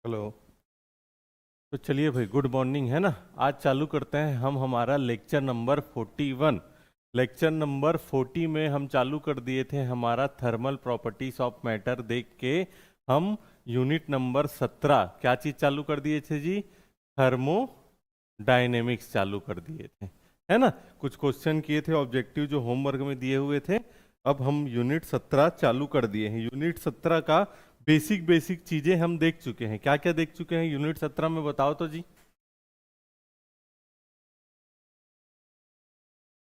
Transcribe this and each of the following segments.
Hello. तो चलिए भाई, गुड मॉर्निंग है ना। आज चालू करते हैं हम हमारा लेक्चर नंबर 41। लेक्चर नंबर 40 में हम चालू कर दिए थे हमारा थर्मल प्रॉपर्टीज ऑफ मैटर देख के हम यूनिट नंबर 17 क्या चीज चालू कर दिए थे जी? थर्मोडायनेमिक्स चालू कर दिए थे, है ना। कुछ क्वेश्चन किए थे ऑब्जेक्टिव जो होमवर्क में दिए हुए थे। अब हम यूनिट 17 चालू कर दिए हैं। यूनिट 17 का बेसिक बेसिक चीजें हम देख चुके हैं। क्या क्या देख चुके हैं यूनिट 17 में, बताओ तो जी।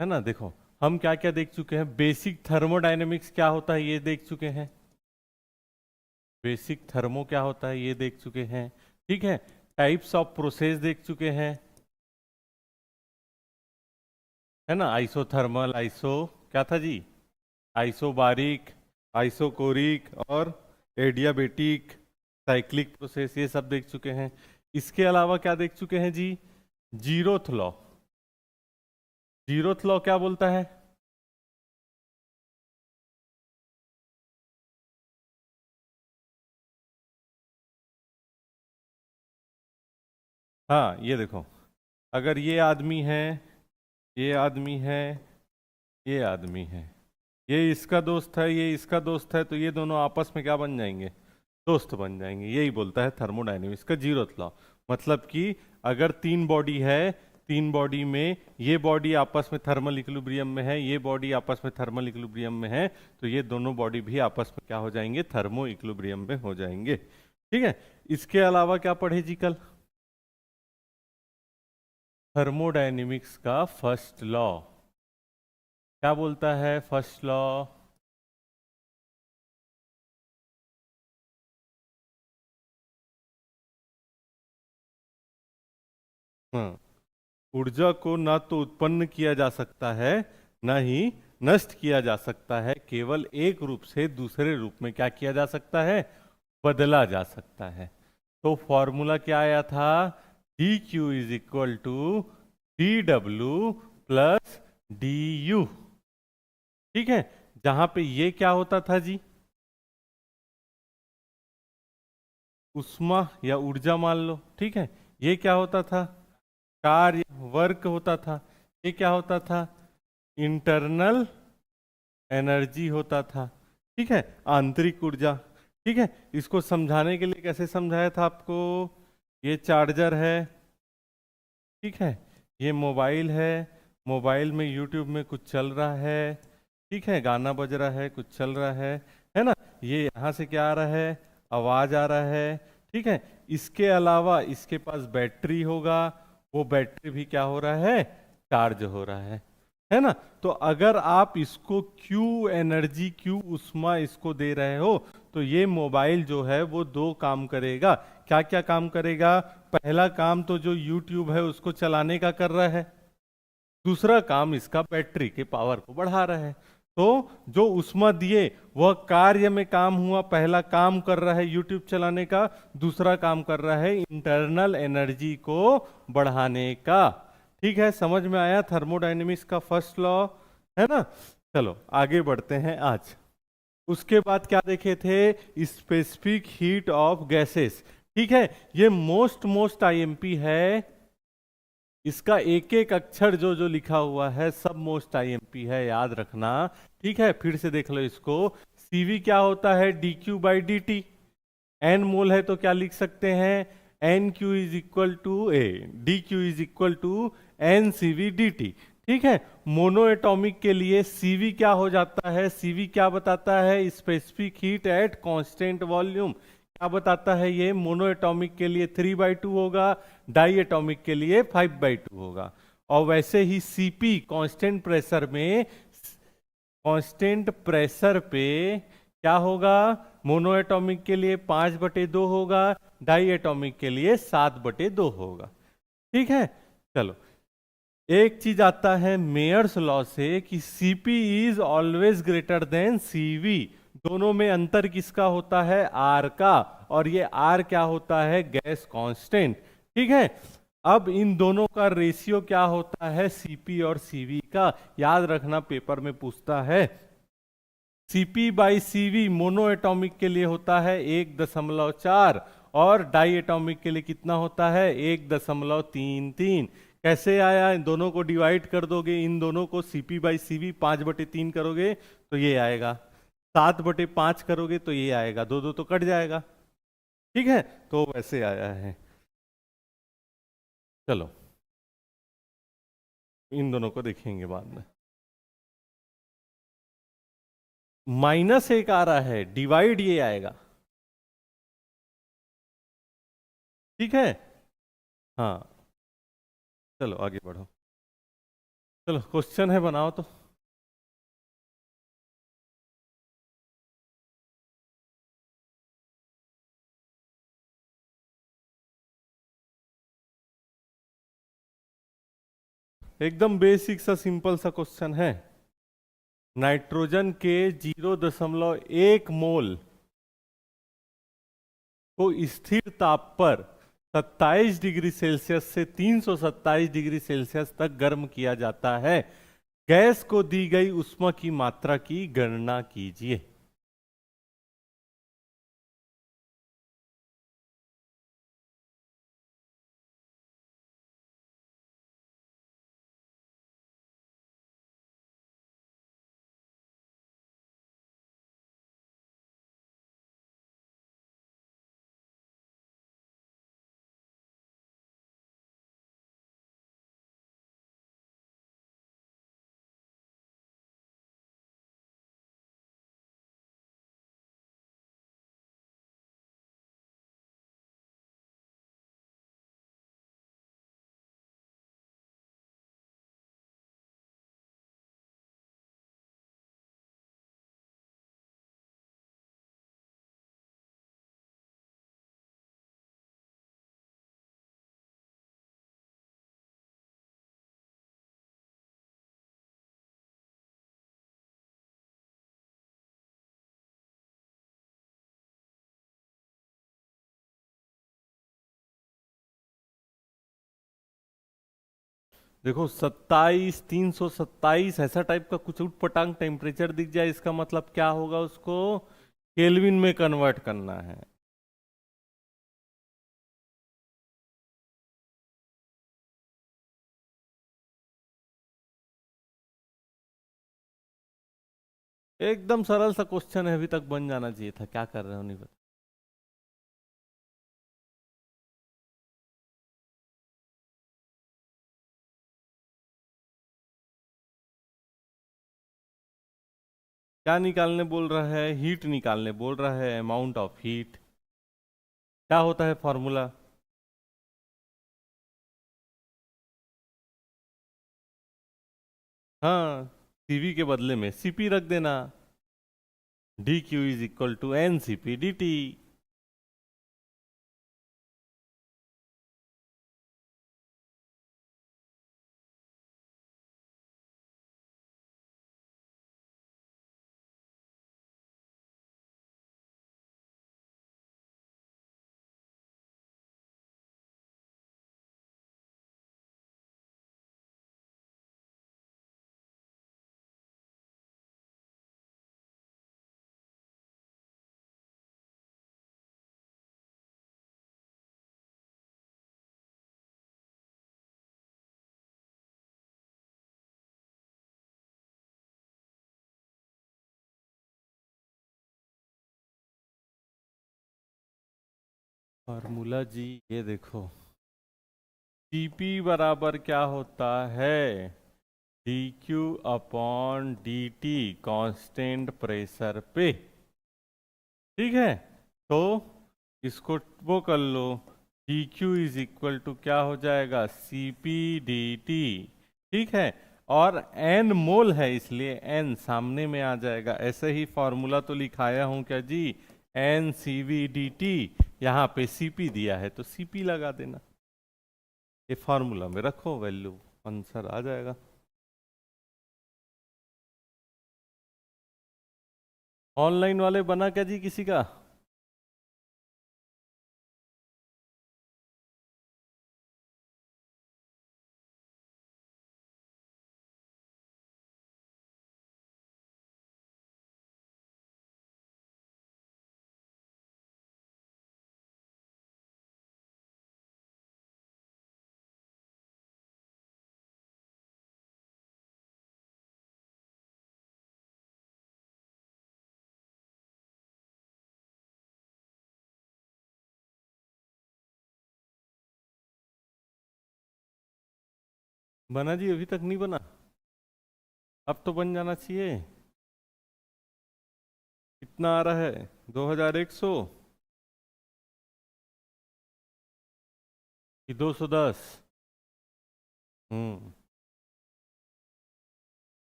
है ना, देखो हम क्या क्या देख चुके हैं। बेसिक थर्मोडायनेमिक्स क्या होता है ये देख चुके हैं। बेसिक थर्मो क्या होता है ये देख चुके हैं। ठीक है। टाइप्स ऑफ प्रोसेस देख चुके हैं, है ना। आइसोथर्मल, आइसो क्या था जी? आइसोबारिक, आइसोकोरिक और एडियाबेटिक, साइक्लिक प्रोसेस, ये सब देख चुके हैं। इसके अलावा क्या देख चुके हैं जी? Zeroth law. जीरोथ लॉ क्या बोलता है? हाँ, ये देखो, अगर ये आदमी है, ये आदमी है, ये आदमी है, ये इसका दोस्त है, ये इसका दोस्त है, तो ये दोनों आपस में क्या बन जाएंगे? दोस्त बन जाएंगे। यही बोलता है थर्मोडायनेमिक्स का जीरोथ लॉ। मतलब कि अगर तीन बॉडी है, तीन बॉडी में ये बॉडी आपस में थर्मल इक्विलिब्रियम में है, ये बॉडी आपस में थर्मल इक्विलिब्रियम में है, तो ये दोनों बॉडी भी आपस में क्या हो जाएंगे? थर्मो इक्विलिब्रियम में हो जाएंगे। ठीक है। इसके अलावा क्या पढ़े जी कल? थर्मोडायनेमिक्स का फर्स्ट लॉ क्या बोलता है? फर्स्ट लॉ, हाँ, ऊर्जा को ना तो उत्पन्न किया जा सकता है, ना ही नष्ट किया जा सकता है। केवल एक रूप से दूसरे रूप में क्या किया जा सकता है? बदला जा सकता है। तो फॉर्मूला क्या आया था? D Q is equal to D W plus D U. ठीक है। जहां पे ये क्या होता था जी? उष्मा या ऊर्जा मान लो। ठीक है। ये क्या होता था? कार्य, वर्क होता था। ये क्या होता था? इंटरनल एनर्जी होता था। ठीक है, आंतरिक ऊर्जा। ठीक है। इसको समझाने के लिए कैसे समझाया था आपको? ये चार्जर है, ठीक है, ये मोबाइल है, मोबाइल में यूट्यूब में कुछ चल रहा है, ठीक है, गाना बज रहा है, कुछ चल रहा है ना। ये यहाँ से क्या आ रहा है? आवाज आ रहा है। ठीक है। इसके अलावा इसके पास बैटरी होगा, वो बैटरी भी क्या हो रहा है? चार्ज हो रहा है ना। तो अगर आप इसको क्यू एनर्जी, क्यू उष्मा इसको दे रहे हो, तो ये मोबाइल जो है वो दो काम करेगा। क्या क्या काम करेगा? पहला काम तो जो YouTube है उसको चलाने का कर रहा है, दूसरा काम इसका बैटरी के पावर को बढ़ा रहा है। तो जो उष्मा दिए वह कार्य में काम हुआ, पहला काम कर रहा है YouTube चलाने का, दूसरा काम कर रहा है इंटरनल एनर्जी को बढ़ाने का। ठीक है, समझ में आया थर्मोडायनेमिक्स का फर्स्ट लॉ, है ना। चलो आगे बढ़ते हैं आज। उसके बाद क्या देखे थे? Specific heat of gases. ठीक है, ये मोस्ट मोस्ट आईएमपी है। इसका एक एक अक्षर जो जो लिखा हुआ है सब मोस्ट आईएमपी है, याद रखना। ठीक है, फिर से देख लो इसको। सीवी क्या होता है? D Q by D T. N mole है तो क्या लिख सकते हैं? N Q is equal to A, D Q is equal to N C V D T. ठीक है। मोनो एटॉमिक के लिए सीवी क्या हो जाता है? सीवी क्या बताता है? Specific heat at constant volume. क्या बताता है ये? मोनो एटॉमिक के लिए 3/2 होगा, डाई एटॉमिक के लिए 5/2 होगा। और वैसे ही सीपी कांस्टेंट प्रेशर में, कांस्टेंट प्रेशर पे क्या होगा? मोनो एटॉमिक के लिए 5/2 होगा, डाई एटॉमिक के लिए 7/2 होगा। ठीक है। चलो, एक चीज आता है मेयर्स लॉ से कि CP is always greater than CV. दोनों में अंतर किसका होता है? आर का। और ये आर क्या होता है? Gas constant. ठीक है। अब इन दोनों का रेशियो क्या होता है? सीपी और सीवी का। याद रखना, पेपर में पूछता है। CP by CV mono atomic के लिए होता है 1.4, और डाई एटॉमिक के लिए कितना होता है 1.33। कैसे आया, इन दोनों को डिवाइड कर दोगे, इन दोनों को Cp/Cv 5/3 करोगे तो ये आएगा, 7/5 करोगे तो ये आएगा, दो दो तो कट जाएगा। ठीक है, तो वैसे आया है। चलो इन दोनों को देखेंगे बाद में। -1 आ रहा है, डिवाइड ये आएगा। ठीक है, हाँ। चलो आगे बढ़ो। चलो क्वेश्चन है, बनाओ तो। एकदम बेसिक सा सिंपल सा क्वेश्चन है। नाइट्रोजन के 0.1 मोल को स्थिर ताप पर 27 डिग्री सेल्सियस से 327 डिग्री सेल्सियस तक गर्म किया जाता है। गैस को दी गई ऊष्मा की मात्रा की गणना कीजिए। देखो 27, 327 ऐसा टाइप का कुछ उटपटांग टेम्परेचर दिख जाए, इसका मतलब क्या होगा, उसको केल्विन में कन्वर्ट करना है। एकदम सरल सा क्वेश्चन है, अभी तक बन जाना चाहिए था। क्या कर रहे हो, नहीं पता। क्या निकालने बोल रहा है, हीट निकालने बोल रहा है, अमाउंट ऑफ हीट। क्या होता है फॉर्मूला? हाँ, सीवी के बदले में सीपी रख देना। D Q is equal to N C P D T. Formula जी ये देखो, सीपी बराबर क्या होता है, D Q upon D T, constant pressure पे। ठीक है, तो इसको वो कर लो, D Q is equal to क्या हो जाएगा, सी पी डी टी। ठीक है, और एन मोल है इसलिए एन सामने में आ जाएगा। ऐसे ही फॉर्मूला तो लिखाया हूं क्या जी, N C V D T, यहाँ पे सीपी दिया है तो सीपी लगा देना। ये फॉर्मूला में रखो, वैल्यू आंसर आ जाएगा। ऑनलाइन वाले बना क्या जी किसी का? बना जी? अभी तक नहीं बना? अब तो बन जाना चाहिए। कितना आ रहा है? 2100 कि 210? हम्म।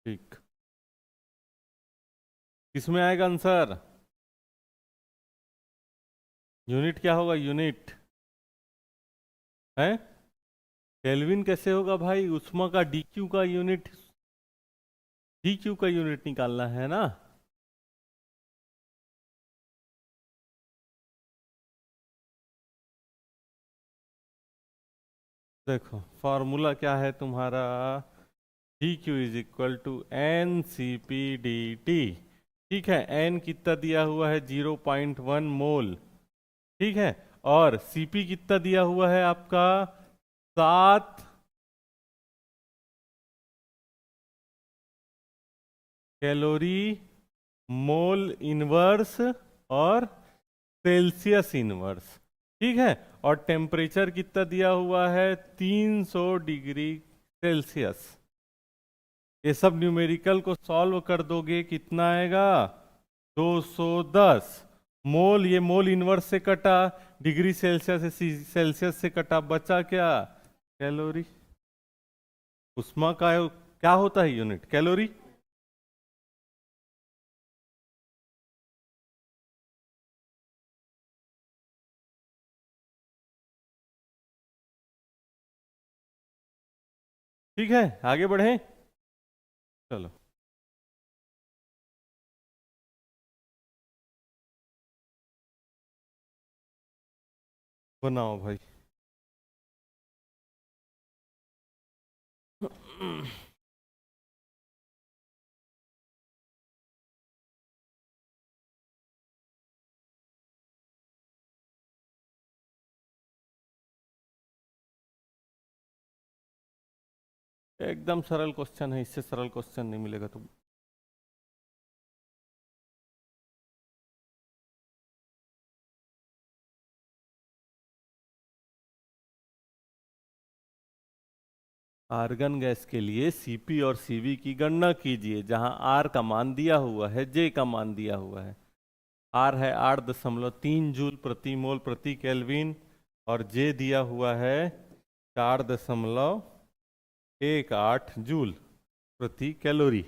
ठीक। किसमें आएगा आंसर? यूनिट क्या होगा? यूनिट है? केल्विन कैसे होगा भाई? उष्मा का डीक्यू का यूनिट, डीक्यू का यूनिट निकालना है ना। देखो फॉर्मूला क्या है तुम्हारा? D Q is equal to N C P D T. ठीक है, एन कितना दिया हुआ है? 0.1 मोल। ठीक है, और सीपी कितना दिया हुआ है आपका? 7 कैलोरी मोल इनवर्स और सेल्सियस इनवर्स। ठीक है, और टेम्परेचर कितना दिया हुआ है? 300 डिग्री सेल्सियस। ये सब न्यूमेरिकल को सॉल्व कर दोगे, कितना आएगा? 210 मोल। ये मोल इनवर्स से कटा, डिग्री सेल्सियस से, सेल्सियस से कटा, बचा क्या? कैलोरी। उष्मा का क्या होता है यूनिट? कैलोरी। ठीक है, आगे बढ़े। चलो। बनाओ भाई। एकदम सरल क्वेश्चन है, इससे सरल क्वेश्चन नहीं मिलेगा तुम। आर्गन गैस के लिए सीपी और सीवी की गणना कीजिए, जहां आर का मान दिया हुआ है, जे का मान दिया हुआ है। आर है 8.3 जूल प्रति मोल प्रति केल्विन, और जे दिया हुआ है 4.18 जूल प्रति कैलोरी।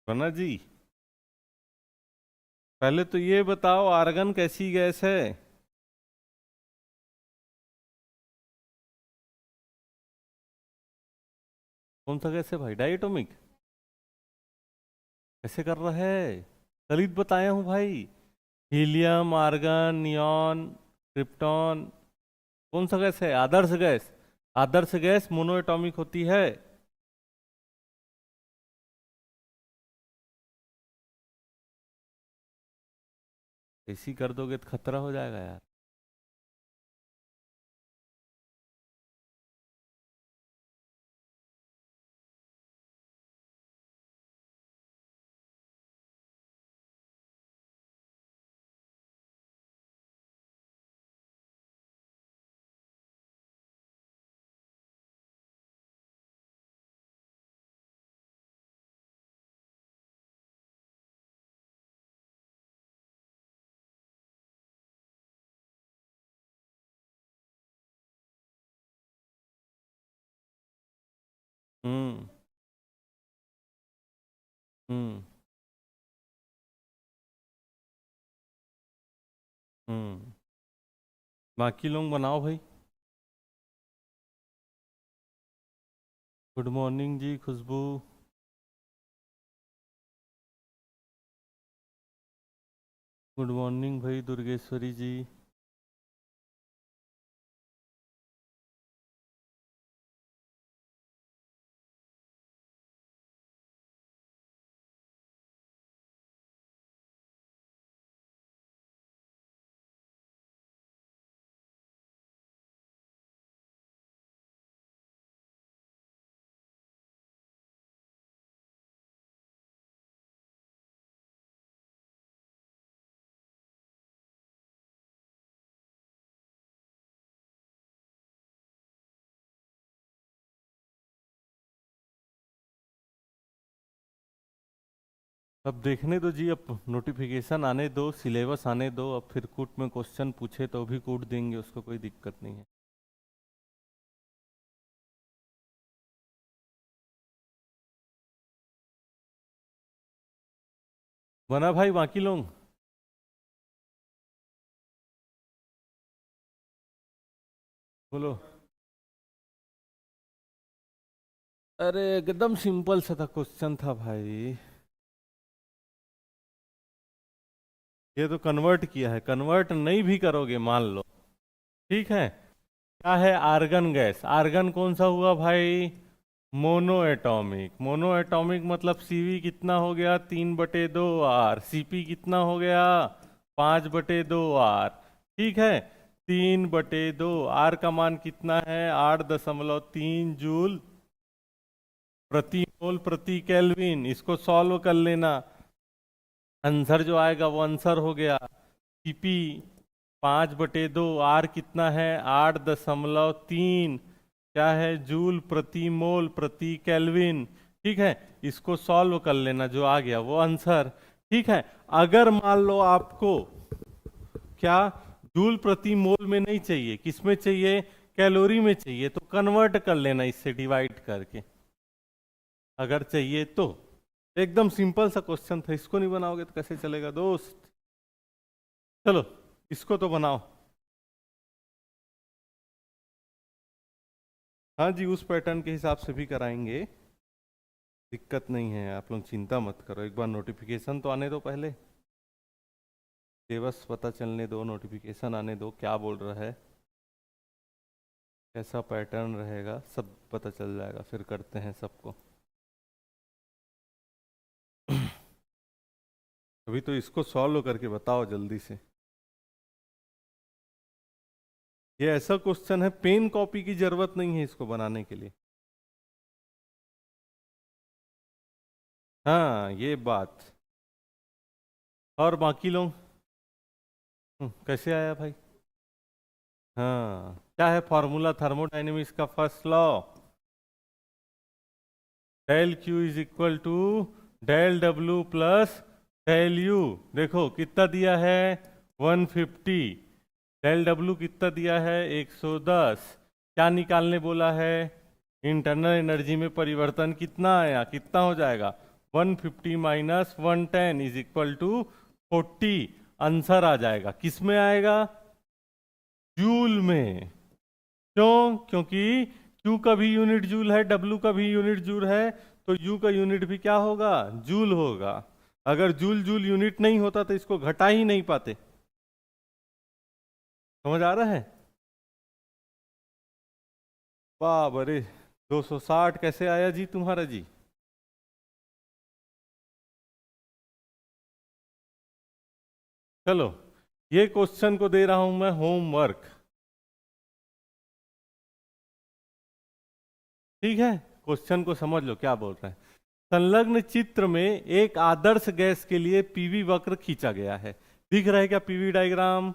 बना जी? पहले तो ये बताओ, आर्गन कैसी गैस है? कौन सा गैस है भाई? डायटोमिक? कैसे कर रहा है? गलत बताया हूँ भाई। Helium, argon, neon, krypton. कौन सा गैस है? आदर्श गैस। आदर्श गैस मोनो एटॉमिक होती है। ऐसी कर दोगे तो खतरा हो जाएगा यार। हम्म। हम्म। हम्म। बाकी लोग बनाओ भाई। गुड मॉर्निंग जी खुशबू। गुड मॉर्निंग भाई दुर्गेश्वरी जी। अब देखने दो जी, अब नोटिफिकेशन आने दो, सिलेबस आने दो, अब फिर कूट में क्वेश्चन पूछे तो भी कूट देंगे, उसको कोई दिक्कत नहीं है। बना भाई बाकी लोग। बोलो। अरे एकदम सिंपल सा था क्वेश्चन था भाई। ये तो कन्वर्ट किया है, कन्वर्ट नहीं भी करोगे मान लो, ठीक है। क्या है आर्गन गैस? आर्गन कौन सा हुआ भाई? Mono atomic. मोनो एटॉमिक मतलब सीवी कितना हो गया? 3/2 आर। सीपी कितना हो गया? 5/2 आर। ठीक है। 3/2 आर का मान कितना है? 8.3 जूल प्रति मोल प्रति केल्विन। इसको सॉल्व कर लेना, आंसर जो आएगा वो आंसर हो गया। सीपी 5/2, आर कितना है? 8.3 क्या है? जूल प्रति मोल प्रति केल्विन। ठीक है, इसको सॉल्व कर लेना, जो आ गया वो आंसर। ठीक है। अगर मान लो आपको क्या जूल प्रति मोल में नहीं चाहिए, किस में चाहिए? कैलोरी में चाहिए, तो कन्वर्ट कर लेना इससे डिवाइड करके, अगर चाहिए तो। एकदम सिंपल सा क्वेश्चन था, इसको नहीं बनाओगे तो कैसे चलेगा दोस्त। चलो इसको तो बनाओ। हाँ जी, उस पैटर्न के हिसाब से भी कराएंगे, दिक्कत नहीं है, आप लोग चिंता मत करो। एक बार नोटिफिकेशन तो आने दो, पहले सिलेबस पता चलने दो, नोटिफिकेशन आने दो, क्या बोल रहा है, कैसा पैटर्न रहेगा, सब पता चल जाएगा, फिर करते हैं सबको। अभी तो इसको सॉल्व करके बताओ जल्दी से। ये ऐसा क्वेश्चन है, पेन कॉपी की जरूरत नहीं है इसको बनाने के लिए। हाँ ये बात। और बाकी लोग कैसे आया भाई? हाँ, क्या है फॉर्मूला थर्मोडायनेमिक्स का? First law, del Q is equal to del W plus del U. देखो कितना दिया है? 150। डेल डब्ल्यू कितना दिया है? 110। क्या निकालने बोला है? इंटरनल एनर्जी में परिवर्तन कितना आया? कितना हो जाएगा? 150 minus 110 is equal to 40। Answer आ जाएगा, किस में आएगा? जूल में। क्यों? क्योंकि Q का भी यूनिट जूल है, W का भी यूनिट जूल है, तो U का यूनिट भी क्या होगा? जूल होगा। अगर जूल जूल यूनिट नहीं होता तो इसको घटा ही नहीं पाते। समझ आ रहा है? वाह अरे, 260 कैसे आया जी तुम्हारा जी? चलो, ये क्वेश्चन को दे रहा हूं मैं होमवर्क, ठीक है। क्वेश्चन को समझ लो क्या बोल रहे हैं। संलग्न चित्र में एक आदर्श गैस के लिए पीवी वक्र खींचा गया है। दिख रहा है क्या पीवी डायग्राम?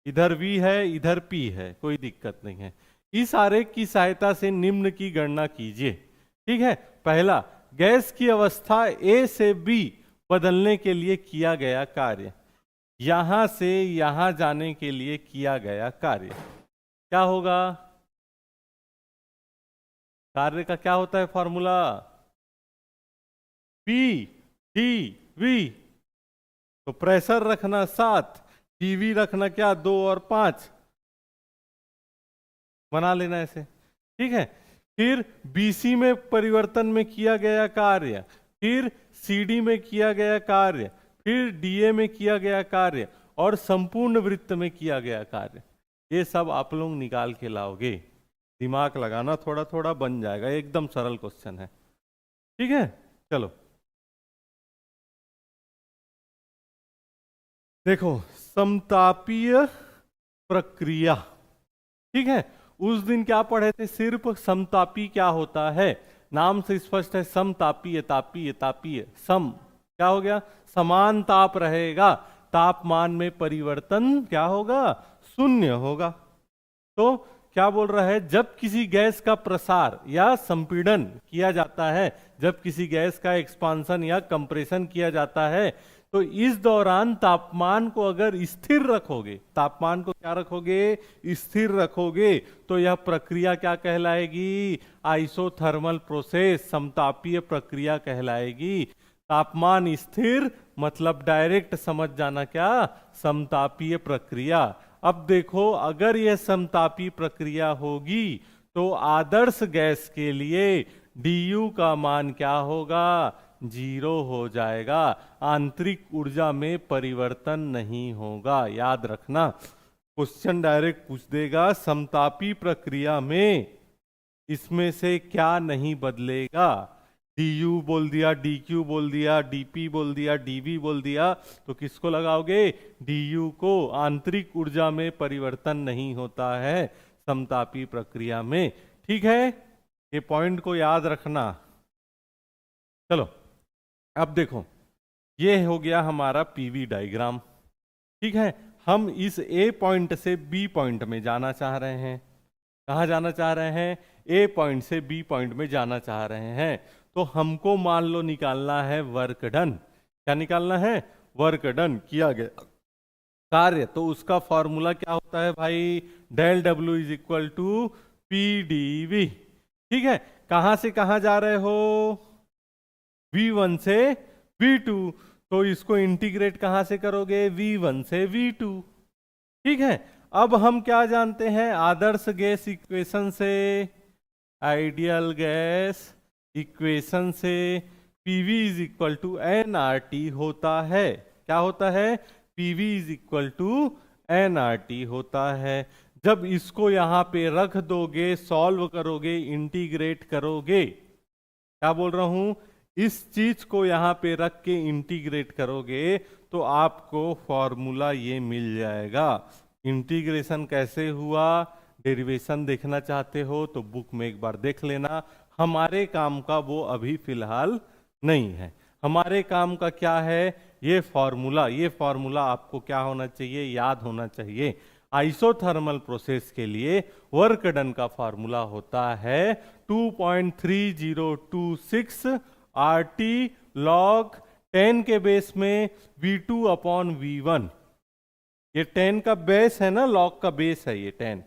इधर V है, इधर P है, कोई दिक्कत नहीं है। इस आरेख की सहायता से निम्न की गणना कीजिए। ठीक है। पहला, गैस की अवस्था A से B बदलने के लिए किया गया कार्य, यहां से यहां जाने के लिए किया गया कार्य क्या होगा? कार्य का क्या होता है फॉर्मूला? P T V। तो प्रेशर रखना 7, टीवी रखना क्या? 2 और 5, बना लेना ऐसे, ठीक है। फिर BC में परिवर्तन में किया गया कार्य, फिर CD में किया गया कार्य, फिर DA में किया गया कार्य और संपूर्ण वृत्त में किया गया कार्य, ये सब आप लोग निकाल के लाओगे। दिमाग लगाना, थोड़ा थोड़ा बन जाएगा, एकदम सरल क्वेश्चन है, ठीक है। चलो देखो, समतापीय प्रक्रिया, ठीक है। उस दिन क्या पढ़े थे, सिर्फ समतापी क्या होता है, नाम से स्पष्ट है, समतापीय, तापीय, तापीय, सम क्या हो गया, समान ताप रहेगा, तापमान में परिवर्तन क्या होगा, शून्य होगा। तो क्या बोल रहा है, जब किसी गैस का प्रसार या संपीड़न किया जाता है, जब किसी गैस का एक्सपांशन या कंप्रेशन किया जाता है, तो इस दौरान तापमान को अगर स्थिर रखोगे, तापमान को क्या रखोगे, स्थिर रखोगे, तो यह प्रक्रिया क्या कहलाएगी, आइसोथर्मल प्रोसेस, समतापीय प्रक्रिया कहलाएगी। तापमान स्थिर मतलब डायरेक्ट समझ जाना क्या, समतापीय प्रक्रिया। अब देखो, अगर यह समतापी प्रक्रिया होगी तो आदर्श गैस के लिए du का मान क्या होगा, 0 हो जाएगा, आंतरिक ऊर्जा में परिवर्तन नहीं होगा। याद रखना, क्वेश्चन डायरेक्ट पूछ देगा, समतापी प्रक्रिया में इसमें से क्या नहीं बदलेगा, du बोल दिया, dq बोल दिया, dp बोल दिया, dv बोल दिया, तो किसको लगाओगे, du को। आंतरिक ऊर्जा में परिवर्तन नहीं होता है समतापी प्रक्रिया में, ठीक है। ये पॉइंट को याद रखना। चलो अब देखो, ये हो गया हमारा पीवी डायग्राम, ठीक है। हम इस ए पॉइंट से बी पॉइंट में जाना चाह रहे हैं। कहाँ जाना चाह रहे हैं, ए पॉइंट से बी पॉइंट में जाना चाह रहे हैं। तो हमको मान लो निकालना है वर्क डन। क्या निकालना है, वर्क डन, किया गया कार्य। तो उसका फॉर्मूला क्या होता है भाई, del W is equal to PdV, ठीक है। कहां से कहां जा रहे हो, V1 से V2, तो इसको इंटीग्रेट कहां से करोगे, V1 से V2, ठीक है। अब हम क्या जानते हैं, आदर्श गैस इक्वेशन से, आइडियल गैस इक्वेशन से PV is equal to nRT होता है। क्या होता है, PV is equal to nRT होता है। जब इसको यहां पे रख दोगे, सॉल्व करोगे, इंटीग्रेट करोगे, क्या बोल रहा हूं, इस चीज को यहां पे रख के इंटीग्रेट करोगे तो आपको फॉर्मूला ये मिल जाएगा। इंटीग्रेशन कैसे हुआ, डेरिवेशन देखना चाहते हो तो बुक में एक बार देख लेना। हमारे काम का वो अभी फिलहाल नहीं है। हमारे काम का क्या है, ये फॉर्मूला आपको क्या होना चाहिए, याद होना चाहिए। आइसोथर्मल प्रोसेस के लिए वर्क डन का फॉर्मूला होता है 2.3026 RT log 10 के बेस में V2 अपॉन V1। ये 10 का बेस है ना, लॉग का बेस है ये 10,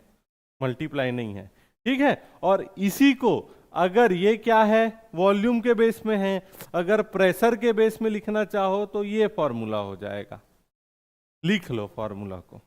मल्टीप्लाई नहीं है, ठीक है। और इसी को अगर ये क्या है, वॉल्यूम के बेस में है, अगर प्रेशर के बेस में लिखना चाहो तो ये फॉर्मूला हो जाएगा। लिख लो फॉर्मूला को।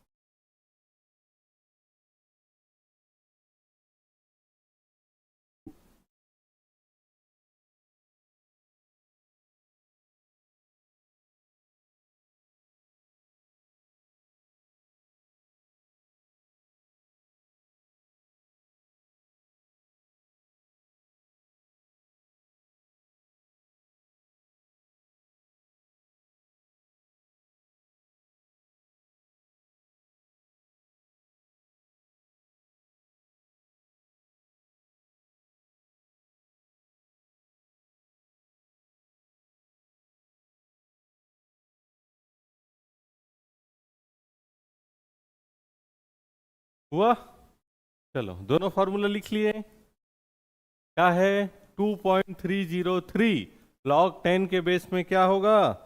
हुआ, चलो दोनों फॉर्मूला लिख लिए। क्या है, 2.303 log 10 के बेस में क्या होगा,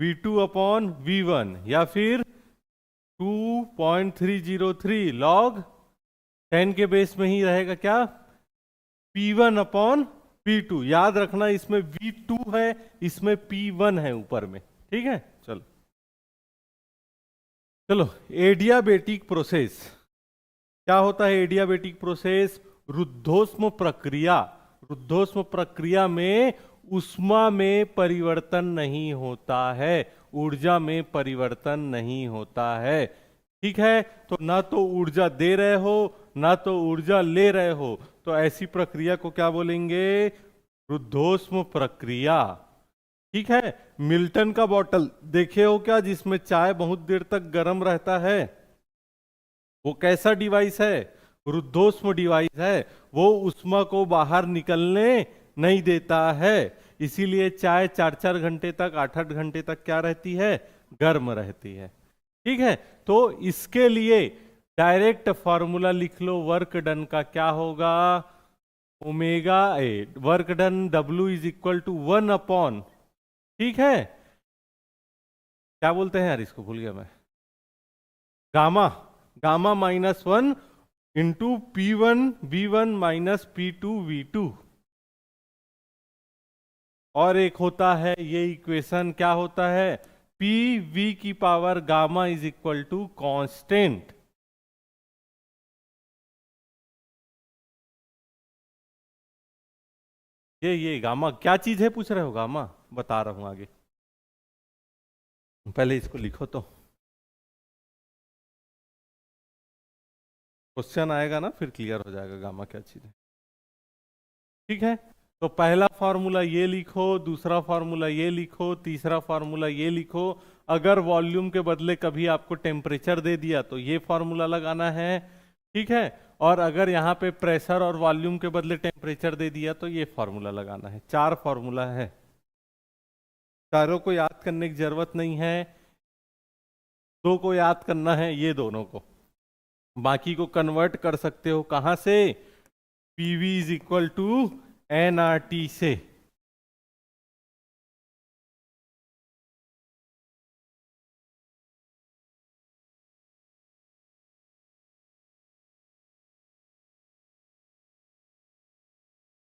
V2 अपॉन V1, या फिर 2.303 log 10 के बेस में ही रहेगा क्या, P1 अपॉन P2। याद रखना, इसमें V2 है, इसमें P1 है ऊपर में, ठीक है। चलो एडियाबेटिक प्रोसेस, क्या होता है एडियाबेटिक प्रोसेस? रुद्धोष्म प्रक्रिया। रुद्धोष्म प्रक्रिया में ऊष्मा में परिवर्तन नहीं होता है, ऊर्जा में परिवर्तन नहीं होता है। ठीक है, तो ना तो ऊर्जा दे रहे हो ना तो ऊर्जा ले रहे हो, तो ऐसी प्रक्रिया को क्या बोलेंगे? रुद्धोष्म प्रक्रिया। ठीक है, मिल्टन का बॉटल देखे हो क्या, जिसमें चाय बहुत देर तक गर्म रहता है? वो कैसा डिवाइस है? रुद्धोष्म डिवाइस है। वो ऊष्मा को बाहर निकलने नहीं देता है, इसीलिए चाय 4-4 घंटे तक, 8-8 घंटे तक क्या रहती है? गर्म रहती है। ठीक है, तो इसके लिए डायरेक्ट फॉर्मूला लिख लो वर्क डन का। क्या होगा? Omega A, work done W is equal to 1 ठीक है, क्या बोलते हैं यार इसको, भूल गया मैं, gamma. Gamma -1 into P1V1 minus P2V2। और एक होता है ये इक्वेशन, क्या होता है? PV की power gamma is equal to constant. ये गामा क्या चीज है पूछ रहे हो? गामा बता रहा हूं आगे, पहले इसको लिखो तो क्वेश्चन आएगा ना, फिर क्लियर हो जाएगा गामा क्या चीज है। ठीक है, तो पहला फॉर्मूला ये लिखो, दूसरा फॉर्मूला ये लिखो, तीसरा फॉर्मूला ये लिखो। अगर वॉल्यूम के बदले कभी आपको टेम्परेचर दे दिया तो ये फॉर्मूला लगाना है। ठीक है, और अगर यहाँ पे प्रेशर और वॉल्यूम के बदले टेम्परेचर दे दिया तो ये फॉर्मूला लगाना है। 4 फॉर्मूला है, चारों को याद करने की जरूरत नहीं है, 2 को याद करना है, ये दोनों को। बाकी को कन्वर्ट कर सकते हो कहां से? PV is equal to nRT से।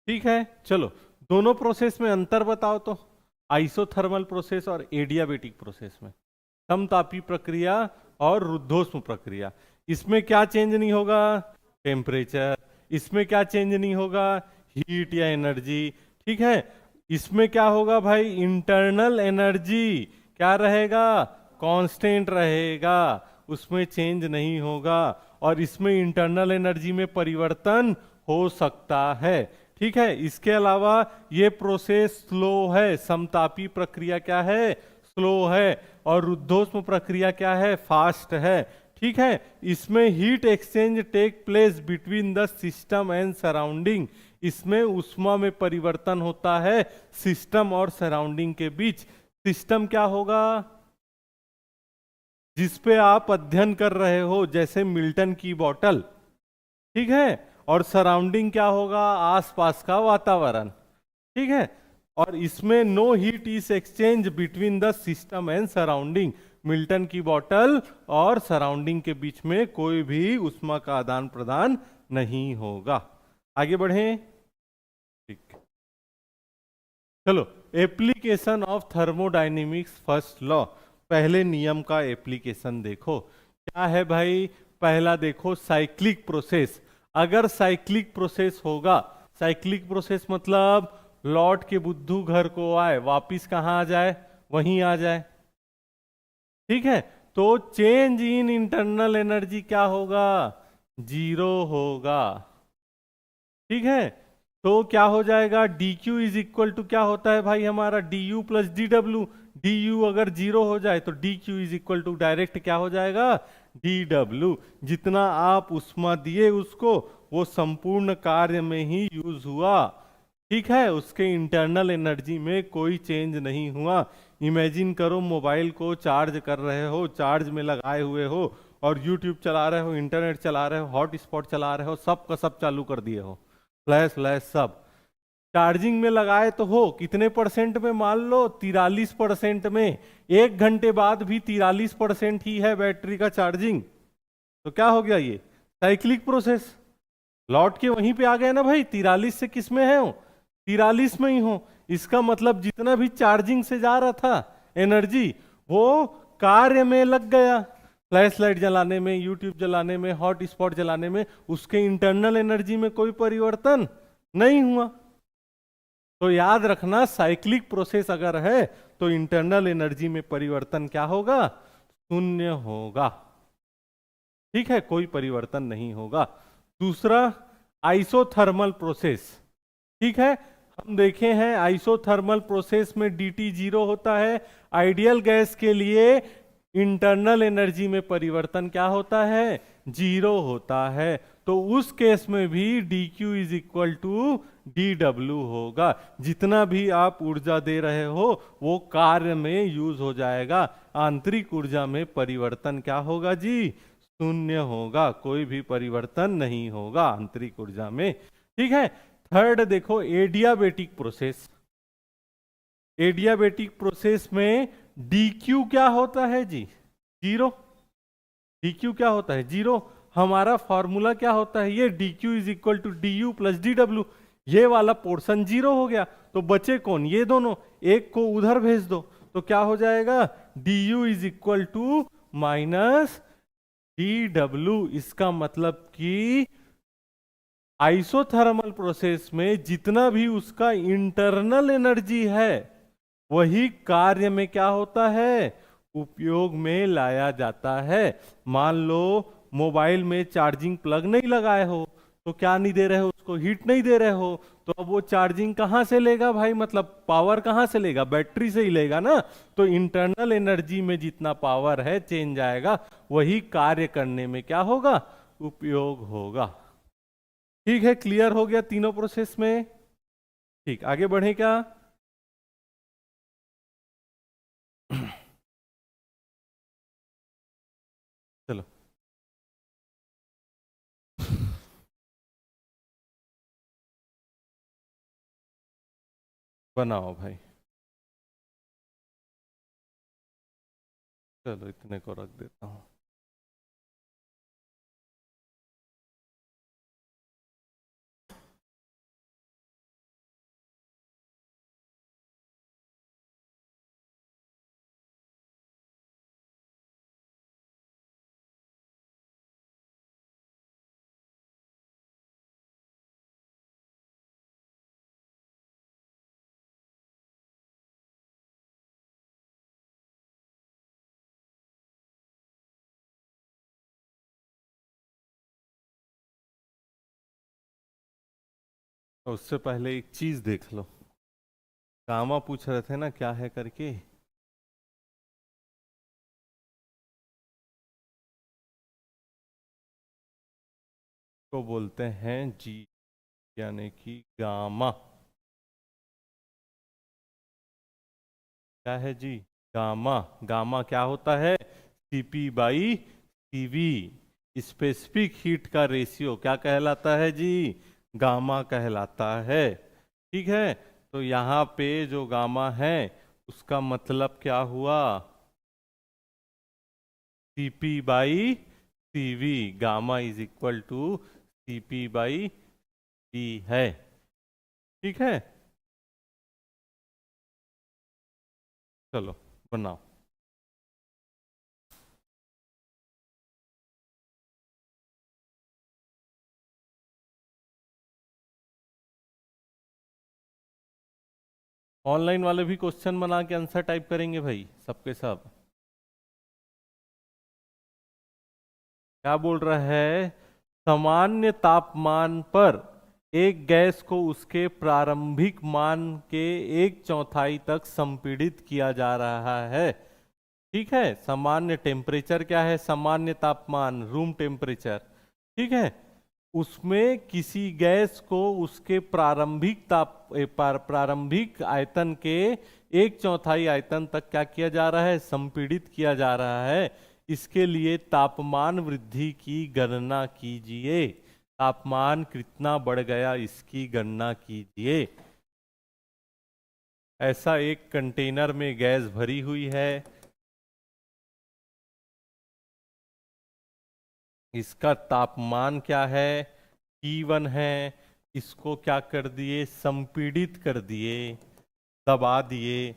ठीक है, चलो दोनों प्रोसेस में अंतर बताओ तो, आइसोथर्मल प्रोसेस और एडियाबेटिक प्रोसेस में, समतापी प्रक्रिया और रुद्धोष्म प्रक्रिया। इसमें क्या चेंज नहीं होगा? टेम्परेचर। इसमें क्या चेंज नहीं होगा? हीट या एनर्जी। ठीक है, इसमें क्या होगा भाई? इंटरनल एनर्जी क्या रहेगा? कांस्टेंट रहेगा, उसमें चेंज नहीं होगा। और इसमें इंटरनल एनर्जी में परिवर्तन हो सकता है। ठीक है, इसके अलावा ये प्रोसेस स्लो है। समतापी प्रक्रिया क्या है? स्लो है। और रुद्धोष्म प्रक्रिया क्या है? फास्ट है। ठीक है, इसमें heat exchange take place between the system and surrounding. इसमें ऊष्मा में परिवर्तन होता है सिस्टम और सराउंडिंग के बीच। सिस्टम क्या होगा? जिस पे आप अध्ययन कर रहे हो, जैसे मिल्टन की बोतल। ठीक है, और सराउंडिंग क्या होगा? आसपास का वातावरण। ठीक है, और इसमें no heat is exchange between the system and surrounding. Milton की बोतल और सराउंडिंग के बीच में कोई भी ऊष्मा का आदान प्रदान नहीं होगा। आगे बढ़ें। ठीक, चलो application of thermodynamics first law, पहले नियम का एप्लीकेशन देखो। क्या है भाई? पहला देखो, साइक्लिक प्रोसेस। अगर साइक्लिक प्रोसेस होगा, साइक्लिक प्रोसेस मतलब लौट के बुद्धू घर को आए, वापिस कहाँ आ जाए? वहीं आ जाए। ठीक है, तो चेंज इन इंटरनल एनर्जी क्या होगा? 0 होगा। ठीक है, तो क्या हो जाएगा? dq इज इक्वल टू क्या होता है भाई हमारा? du plus dw। du अगर 0 हो जाए तो dq is equal to direct क्या हो जाएगा? dw। जितना आप ऊष्मा दिए उसको, वो संपूर्ण कार्य में ही यूज हुआ। ठीक है, उसके इंटरनल एनर्जी में कोई चेंज नहीं हुआ। इमेजिन करो मोबाइल को चार्ज कर रहे हो, चार्ज में लगाए हुए हो, और यूट्यूब चला रहे हो, इंटरनेट चला रहे हो, हॉटस्पॉट चला रहे हो, सब का सब चालू कर दिए हो, फ्लैश फ्लैश सब चार्जिंग में लगाए तो हो। कितने परसेंट में? मान लो 43% में। 1 घंटे बाद भी 43% ही है बैटरी का चार्जिंग। तो क्या हो गया? ये साइक्लिक प्रोसेस। लौट के वहीं पे आ गए ना भाई, 43 से किस में है? 43 में ही हो। इसका मतलब जितना भी चार्जिंग से जा रहा था एनर्जी, वो कार्य में लग गया। फ्लैश लाइट जलाने में, यूट्यूब जलाने में, हॉट स्पॉट जलाने में उसके इंटरनल एनर्जी में कोई परिवर्तन नहीं हुआ। तो याद रखना, साइक्लिक प्रोसेस अगर है तो इंटरनल एनर्जी में परिवर्तन क्या होगा? शून्य होगा। ठीक है, कोई परिवर्तन नहीं होगा। दूसरा, आइसोथर्मल प्रोसेस। ठीक है, हम देखे हैं आइसोथर्मल प्रोसेस में dt जीरो होता है। आइडियल गैस के लिए इंटरनल एनर्जी में परिवर्तन क्या होता है? जीरो होता है। तो उस केस में भी dq is equal to dw होगा। जितना भी आप ऊर्जा दे रहे हो वो कार्य में यूज हो जाएगा। आंतरिक ऊर्जा में परिवर्तन क्या होगा जी? शून्य होगा, कोई भी परिवर्तन नहीं होगा आंतरिक ऊर्जा में। ठीक है। थर्ड देखो, एडियाबेटिक प्रोसेस। एडियाबेटिक प्रोसेस में dq क्या होता है जी? जीरो। dq क्या होता है? जीरो। हमारा फॉर्मूला क्या होता है? ये dq is equal to du plus dw। ये वाला पोर्शन जीरो हो गया, तो बचे कौन? ये दोनों। एक को उधर भेज दो तो क्या हो जाएगा? du is equal to minus dw। इसका मतलब कि आइसोथर्मल प्रोसेस में जितना भी उसका इंटरनल एनर्जी है वही कार्य में क्या होता है? उपयोग में लाया जाता है। मान लो मोबाइल में चार्जिंग प्लग नहीं लगाए हो तो क्या नहीं दे रहे हो उसको? हीट नहीं दे रहे हो। तो अब वो चार्जिंग कहां से लेगा भाई? मतलब पावर कहां से लेगा? बैटरी से ही लेगा ना। तो इंटरनल एनर्जी में जितना पावर है चेंज आएगा, वही कार्य करने में क्या होगा? उपयोग होगा। ठीक है, क्लियर हो गया तीनों प्रोसेस में? ठीक, आगे बढ़े क्या? चलो बनाओ भाई। चलो इतने को रख देता हूं। तो उससे पहले एक चीज देख लो। गामा पूछ रहे थे ना क्या है करके। को बोलते हैं जी, यानी कि गामा। क्या है जी? गामा। गामा क्या होता है? CP by CV. Specific heat का रेशियो क्या कहलाता है जी? गामा कहलाता है। ठीक है, तो यहाँ पे जो गामा है उसका मतलब क्या हुआ? CP by CV. Gamma is equal to CP by V है। ठीक है, चलो बनाओ। ऑनलाइन वाले भी क्वेश्चन बना के आंसर टाइप करेंगे भाई, सबके सब। क्या बोल रहा है? सामान्य तापमान पर एक गैस को उसके प्रारंभिक मान के एक चौथाई तक संपीड़ित किया जा रहा है। ठीक है, सामान्य टेम्परेचर क्या है? सामान्य तापमान, रूम टेम्परेचर। ठीक है, उसमें किसी गैस को उसके प्रारंभिक आयतन के एक चौथाई आयतन तक क्या किया जा रहा है? संपीड़ित किया जा रहा है। इसके लिए तापमान वृद्धि की गणना कीजिए। तापमान कितना बढ़ गया इसकी गणना कीजिए। ऐसा एक कंटेनर में गैस भरी हुई है, इसका तापमान क्या है? T1 है। इसको क्या कर दिए? संपीड़ित कर दिए, दबा दिए।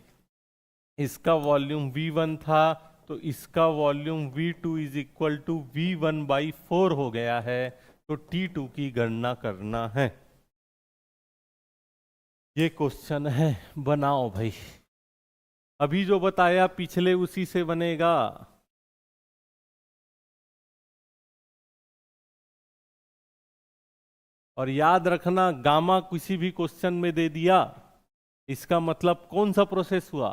इसका वॉल्यूम V1 था तो इसका volume V2 is equal to V1/4 हो गया है। तो T2 की गणना करना है। ये क्वेश्चन है, बनाओ भाई। अभी जो बताया पिछले उसी से बनेगा। और याद रखना, गामा किसी भी क्वेश्चन में दे दिया, इसका मतलब कौन सा प्रोसेस हुआ?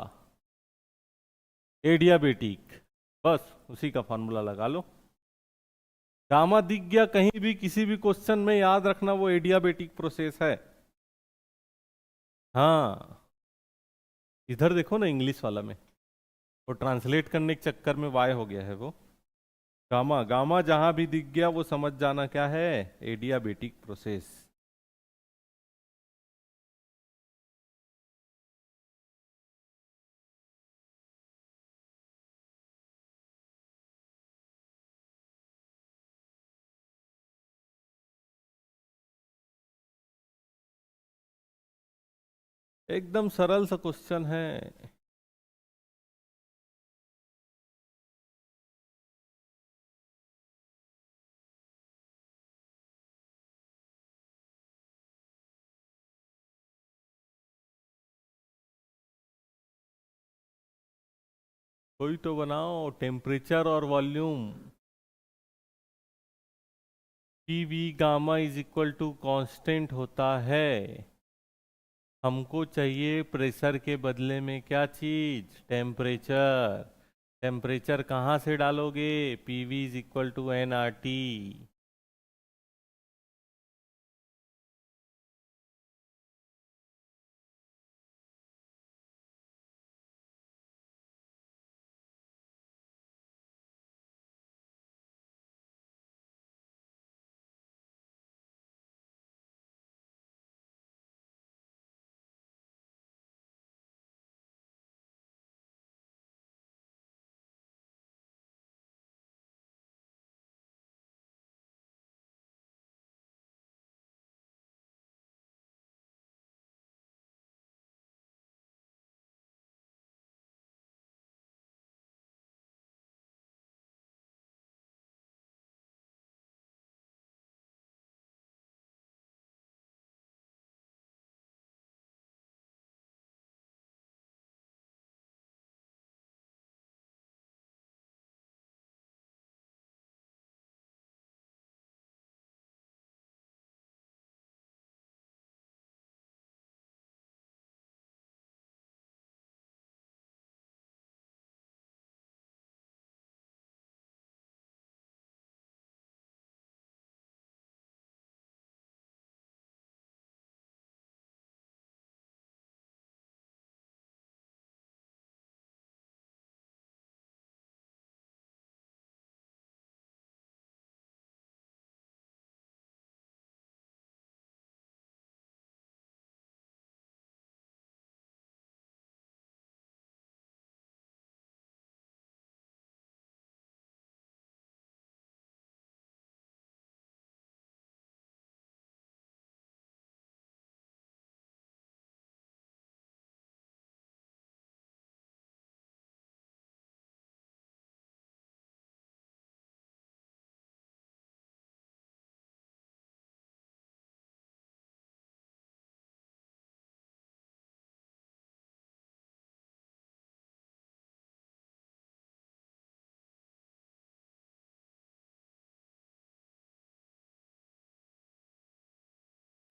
एडियाबेटिक। बस उसी का फॉर्मूला लगा लो। गामा दिख गया कहीं भी किसी भी क्वेश्चन में, याद रखना वो एडियाबेटिक प्रोसेस है। हाँ, इधर देखो ना इंग्लिश वाला में, वो ट्रांसलेट करने के चक्कर में वाई हो गया है वो। गामा गामा जहां भी दिख गया वो समझ जाना क्या है, एडियाबेटिक प्रोसेस। एकदम सरल सा क्वेश्चन है। कोई तो बनाओ, टेम्परेचर और volume. PV gamma is equal to constant होता है। हमको चाहिए प्रेशर के बदले में क्या चीज? टेम्परेचर। टेम्परेचर कहाँ से डालोगे? PV is equal to N R T.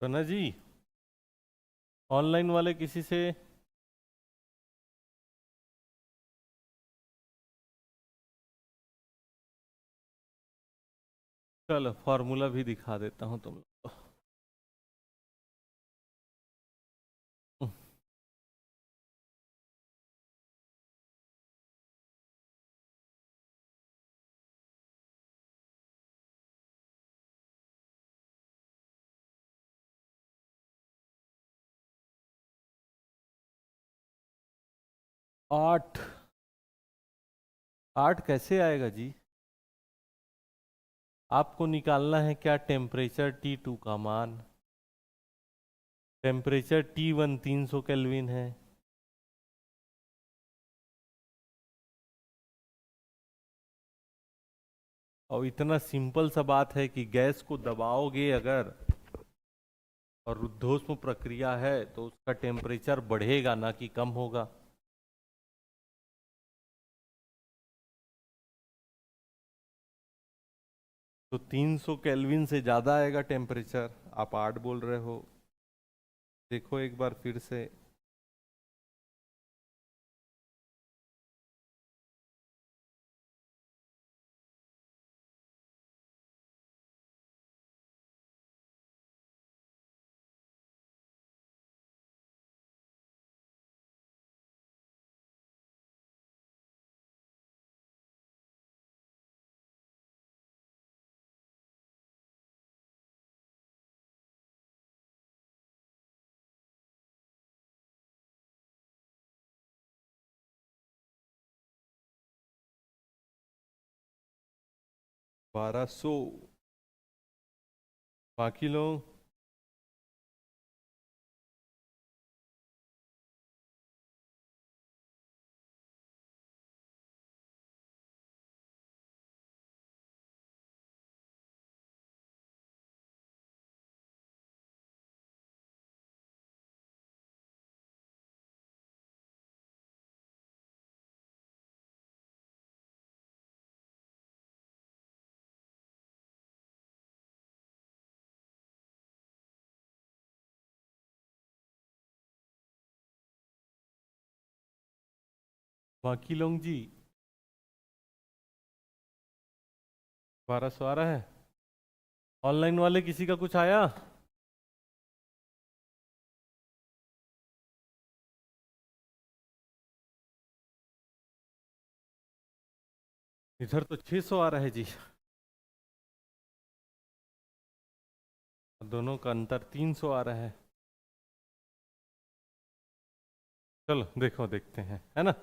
Kanna ji, online वाले किसी से चलो फॉर्मूला भी दिखा देता हूं तुम लोग को। 8। 8 कैसे आएगा जी? आपको निकालना है क्या? टेम्परेचर T2 का मान। टेम्परेचर T1 300 केल्विन है। और इतना सिंपल सा बात है कि गैस को दबाओगे अगर और रुद्धोष्म प्रक्रिया है तो उसका टेम्परेचर बढ़ेगा ना कि कम होगा। तो 300 केल्विन से ज्यादा आएगा टेम्परेचर। आप 8 बोल रहे हो, देखो एक बार फिर से। बारह सौ। बाकी लोग बाकी लोग जी 1200 आ रहा है। ऑनलाइन वाले किसी का कुछ आया? इधर तो 600 आ रहा है जी। दोनों का अंतर 300 आ रहा है। चलो देखो, देखते हैं, है ना।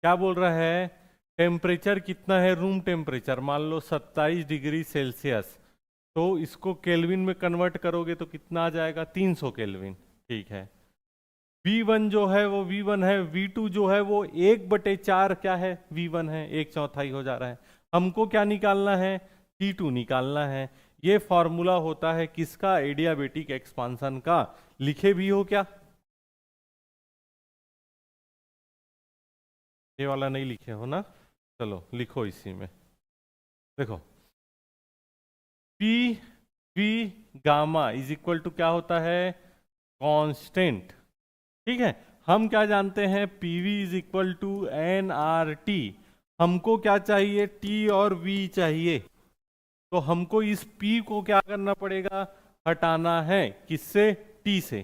क्या बोल रहा है? टेम्परेचर कितना है? रूम टेम्परेचर मान लो 27 डिग्री सेल्सियस। तो इसको केल्विन में कन्वर्ट करोगे तो कितना आ जाएगा? 300 केल्विन। ठीक है। V1 जो है वो V1 है, V2 जो है वो 1/4 क्या है? V1 है, 1/4 हो जा रहा है। हमको क्या निकालना है? T2 निकालना है। ये फॉर्मूला होता है किसका? एडियाबेटिक एक्सपांसन का। लिखे भी हो क्या? ये वाला नहीं लिखे हो ना? चलो लिखो इसी में। देखो, P V gamma is equal to क्या होता है? कांस्टेंट। ठीक है। हम क्या जानते हैं? PV is equal to N R T. हमको क्या चाहिए? टी और वी चाहिए। तो हमको इस पी को क्या करना पड़ेगा? हटाना है। किससे? टी से।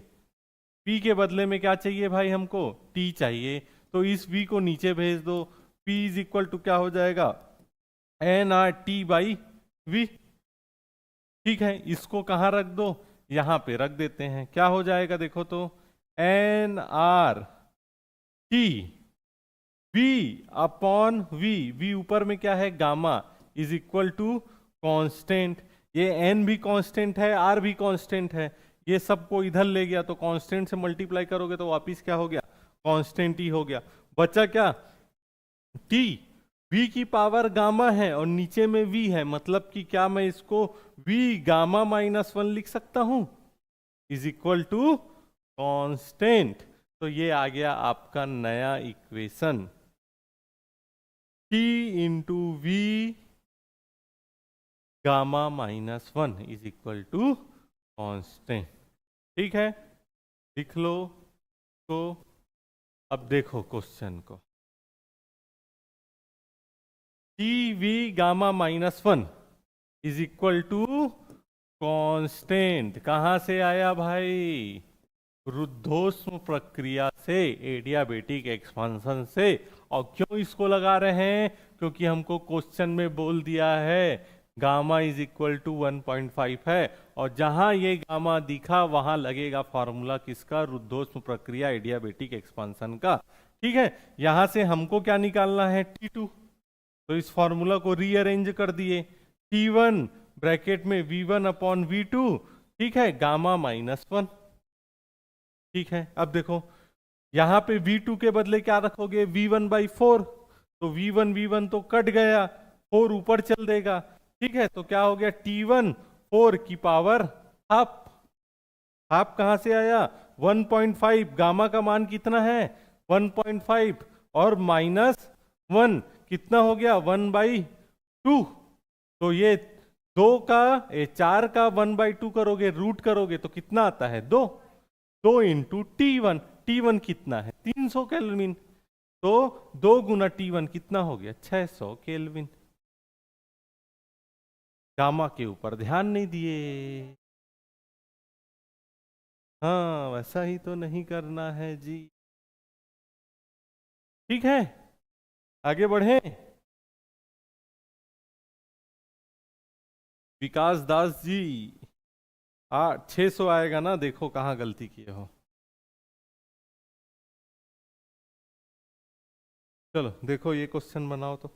पी के बदले में क्या चाहिए भाई? हमको टी चाहिए। तो इस वी को नीचे भेज दो। पी इज इक्वल टू क्या हो जाएगा? N R T by V. ठीक है। इसको कहाँ रख दो? यहां पे रख देते हैं। क्या हो जाएगा देखो तो? N R T V upon V. V ऊपर में क्या है? Gamma is equal to constant. ये एन भी कांस्टेंट है, आर भी कांस्टेंट है। ये सबको इधर ले गया तो कांस्टेंट से मल्टीप्लाई करोगे तो वापिस क्या हो गया? कांस्टेंट ही हो गया। बचा क्या? टी। वी की पावर गामा है और नीचे में वी है, मतलब कि क्या मैं इसको वी गामा -1 लिख सकता हूं? Is equal to constant. तो ये आ गया आपका नया equation. T into V gamma -1 is equal to constant. ठीक है, लिख लो। तो अब देखो क्वेश्चन को। T V gamma -1 is equal to constant. कहां से आया भाई? रुद्धोष्म प्रक्रिया से, एडियाबेटिक एक्सपांसन से। और क्यों इसको लगा रहे हैं? क्योंकि हमको क्वेश्चन में बोल दिया है गामा इज इक्वल टू 1.5 है, और जहां ये गामा दिखा वहां लगेगा फॉर्मूला किसका? रुद्धोष्म प्रक्रिया एडियाबेटिक एक्सपांसन का। ठीक है। यहां से हमको क्या निकालना है? T2। तो इस फॉर्मूला को रीअरेंज कर दिए। T1 ब्रैकेट में V1 अपॉन V2। ठीक है, गामा -1। ठीक है। अब देखो, यहां पे V2 के बदले क्या रखोगे? V1/4। तो V1 तो कट गया, 4 ऊपर चल देगा। ठीक है, तो क्या हो गया, T1 4 की पावर हाफ। हाफ कहां से आया, 1.5, गामा का मान कितना है 1.5, और -1 कितना हो गया 1/2। तो ये दो का 4 का 1/2 करोगे, रूट करोगे तो कितना आता है 2। 2 × T1, T1 कितना है 300 केल्विन, तो 2 × T1 कितना हो गया 600 केल्विन। गामा के ऊपर ध्यान नहीं दिए। हाँ, वैसा ही तो नहीं करना है जी। ठीक है, आगे बढ़े। विकास दास जी, 600 आएगा ना, देखो कहाँ गलती किए हो। चलो देखो ये क्वेश्चन बनाओ तो।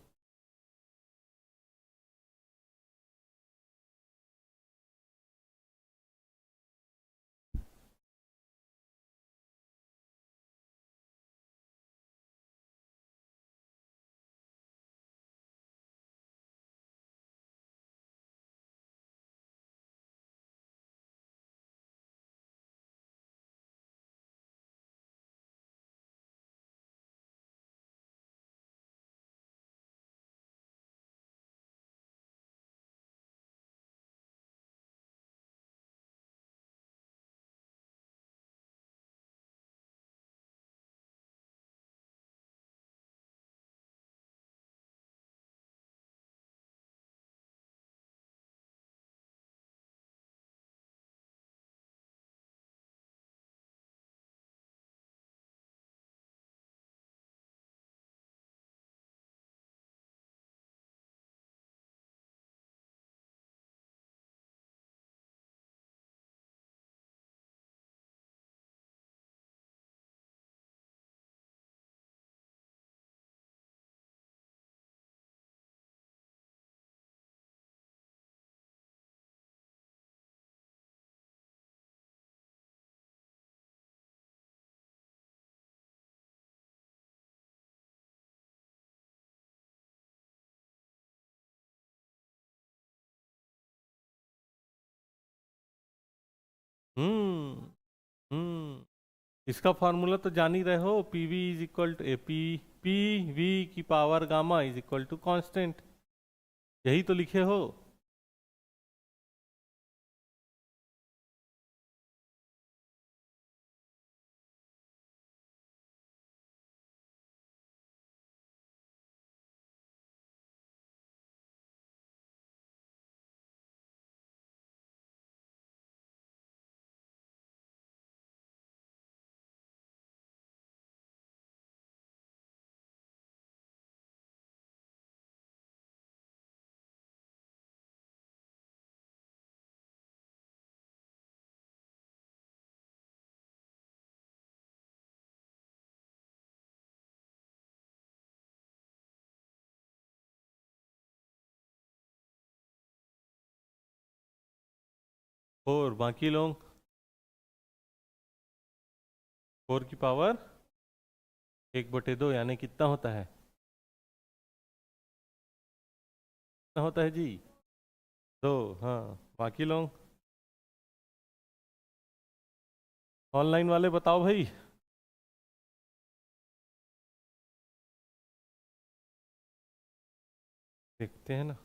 हम्म। हम्म। इसका फॉर्मूला तो जान ही रहे हो, PV is equal to P V की power gamma is equal to constant, यही तो लिखे हो। और बाकी लोग 4 की पावर 1/2 यानी कितना होता है, कितना होता है जी 2। हाँ, बाकी लोग ऑनलाइन वाले बताओ भाई। देखते हैं ना।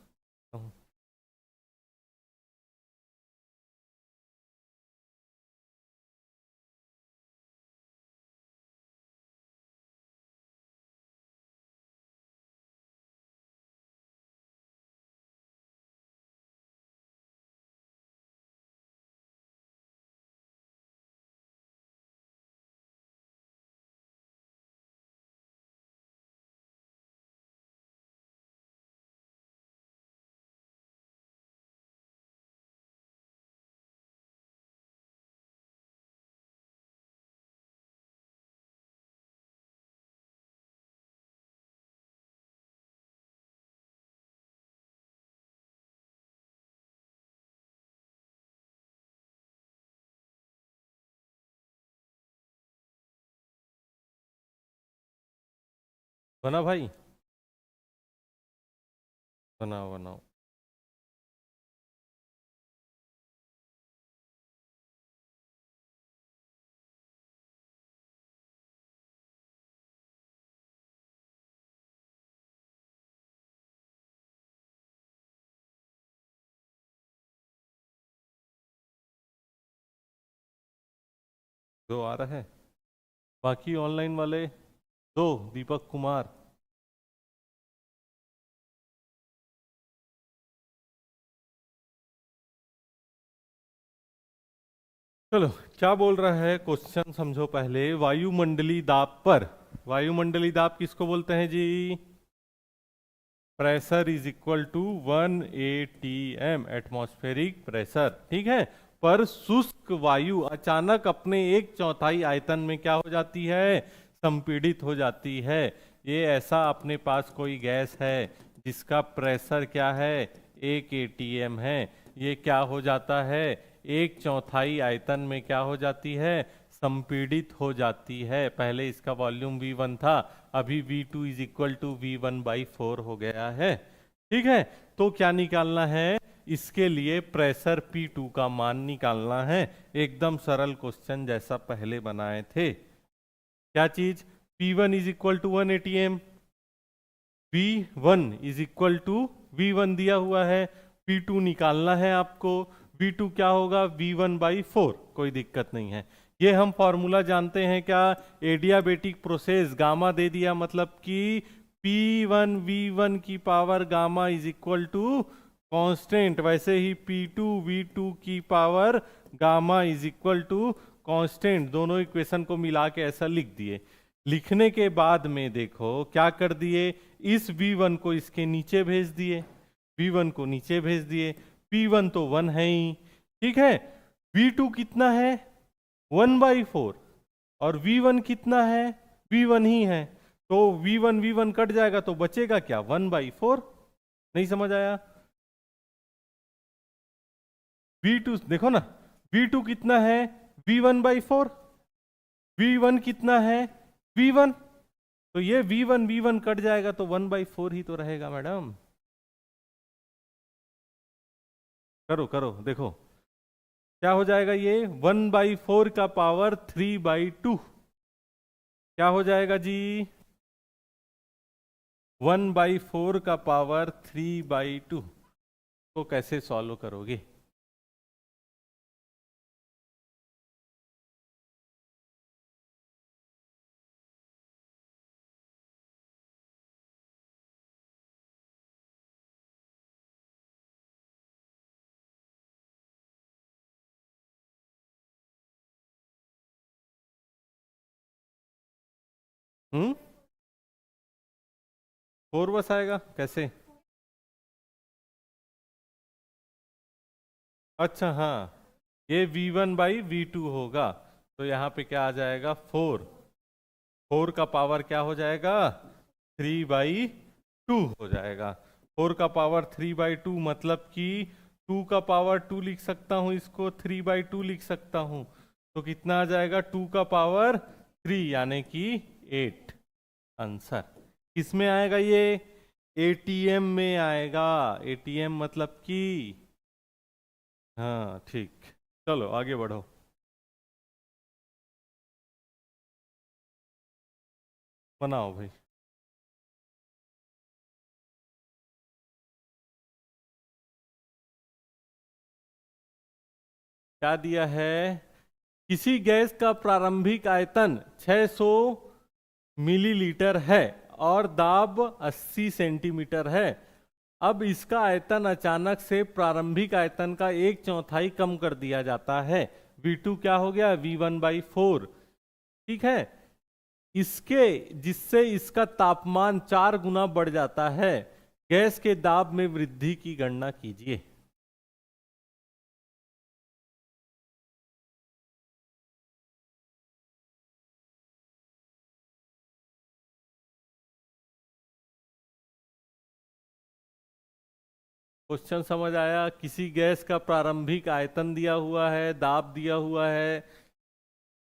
बना भाई, बनाओ बनाओ। दो आ रहा है, बाकी ऑनलाइन वाले दो, दीपक कुमार। चलो, क्या बोल रहा है क्वेश्चन समझो पहले। वायुमंडलीय दाब पर, वायुमंडलीय दाब किसको बोलते हैं जी? Pressure is equal to 1 ATM, atmospheric pressure, ठीक है। पर शुष्क वायु अचानक अपने 1/4 आयतन में क्या हो जाती है? संपीड़ित हो जाती है। ये ऐसा अपने पास कोई गैस है जिसका प्रेशर क्या है? 1 ATM है। ये क्या हो जाता है? 1/4 आयतन में क्या हो जाती है? संपीड़ित हो जाती है। पहले इसका वॉल्यूम V1 था, अभी V2 is equal to V1/4 हो गया है, ठीक है। तो क्या निकालना है? इसके लिए प्रेशर P2 का मान निकालना है। एकदम सरल क्वेश्चन जैसा पहले बनाए थे। क्या चीज? P1 is equal to 1 ATM, V1 is equal to V1 दिया हुआ है, P2 निकालना है आपको। V2 क्या होगा? V1/4, कोई दिक्कत नहीं है। ये हम फॉर्मूला जानते हैं क्या? एडियाबेटिक प्रोसेस, गामा दे दिया मतलब कि P1 V1 की power gamma is equal to constant, वैसे ही P2 V2 की power gamma is equal to constant. दोनों इक्वेशन को मिला के ऐसा लिख दिए। लिखने के बाद में देखो क्या कर दिए, इस V1 को इसके नीचे भेज दिए, V1 को नीचे भेज दिए। P1 तो 1 है ही, ठीक है। V2 कितना है? 1/4। और V1 कितना है? V1 ही है। तो V1 V1 कट जाएगा तो बचेगा क्या? 1/4। नहीं समझ आया? V2 देखो ना, V2 कितना है? V1/4। V1 कितना है? V1। तो ये V1 V1 कट जाएगा तो 1/4 ही तो रहेगा मैडम। करो करो देखो क्या हो जाएगा। ये 1/4 का पावर 3/2 क्या हो जाएगा जी? 1/4 का पावर 3/2 को कैसे सॉल्व करोगे? हम्म, 4 बस आएगा कैसे? अच्छा हाँ, ये V1/V2 होगा, तो यहाँ पे क्या आ जाएगा? 4। 4 का पावर क्या हो जाएगा? 3/2 हो जाएगा। 4 का पावर 3/2 मतलब कि 2 का पावर 2 लिख सकता हूँ, इसको 3/2 लिख सकता हूँ। तो कितना आ जाएगा? 2 का पावर 3 यानी कि 8 आंसर। किस में आएगा ये? ATM में आएगा। ATM मतलब कि, हाँ ठीक। चलो आगे बढ़ो। बनाओ भाई। क्या दिया है? किसी गैस का प्रारंभिक आयतन 600 मिलीलीटर है और दाब 80 सेंटीमीटर है। अब इसका आयतन अचानक से प्रारंभिक आयतन का 1/4 कम कर दिया जाता है। V2 क्या हो गया? V1/4, ठीक है। इसके जिससे इसका तापमान 4 गुना बढ़ जाता है। गैस के दाब में वृद्धि की गणना कीजिए। क्वेश्चन समझ आया? किसी गैस का प्रारंभिक आयतन दिया हुआ है, दाब दिया हुआ है,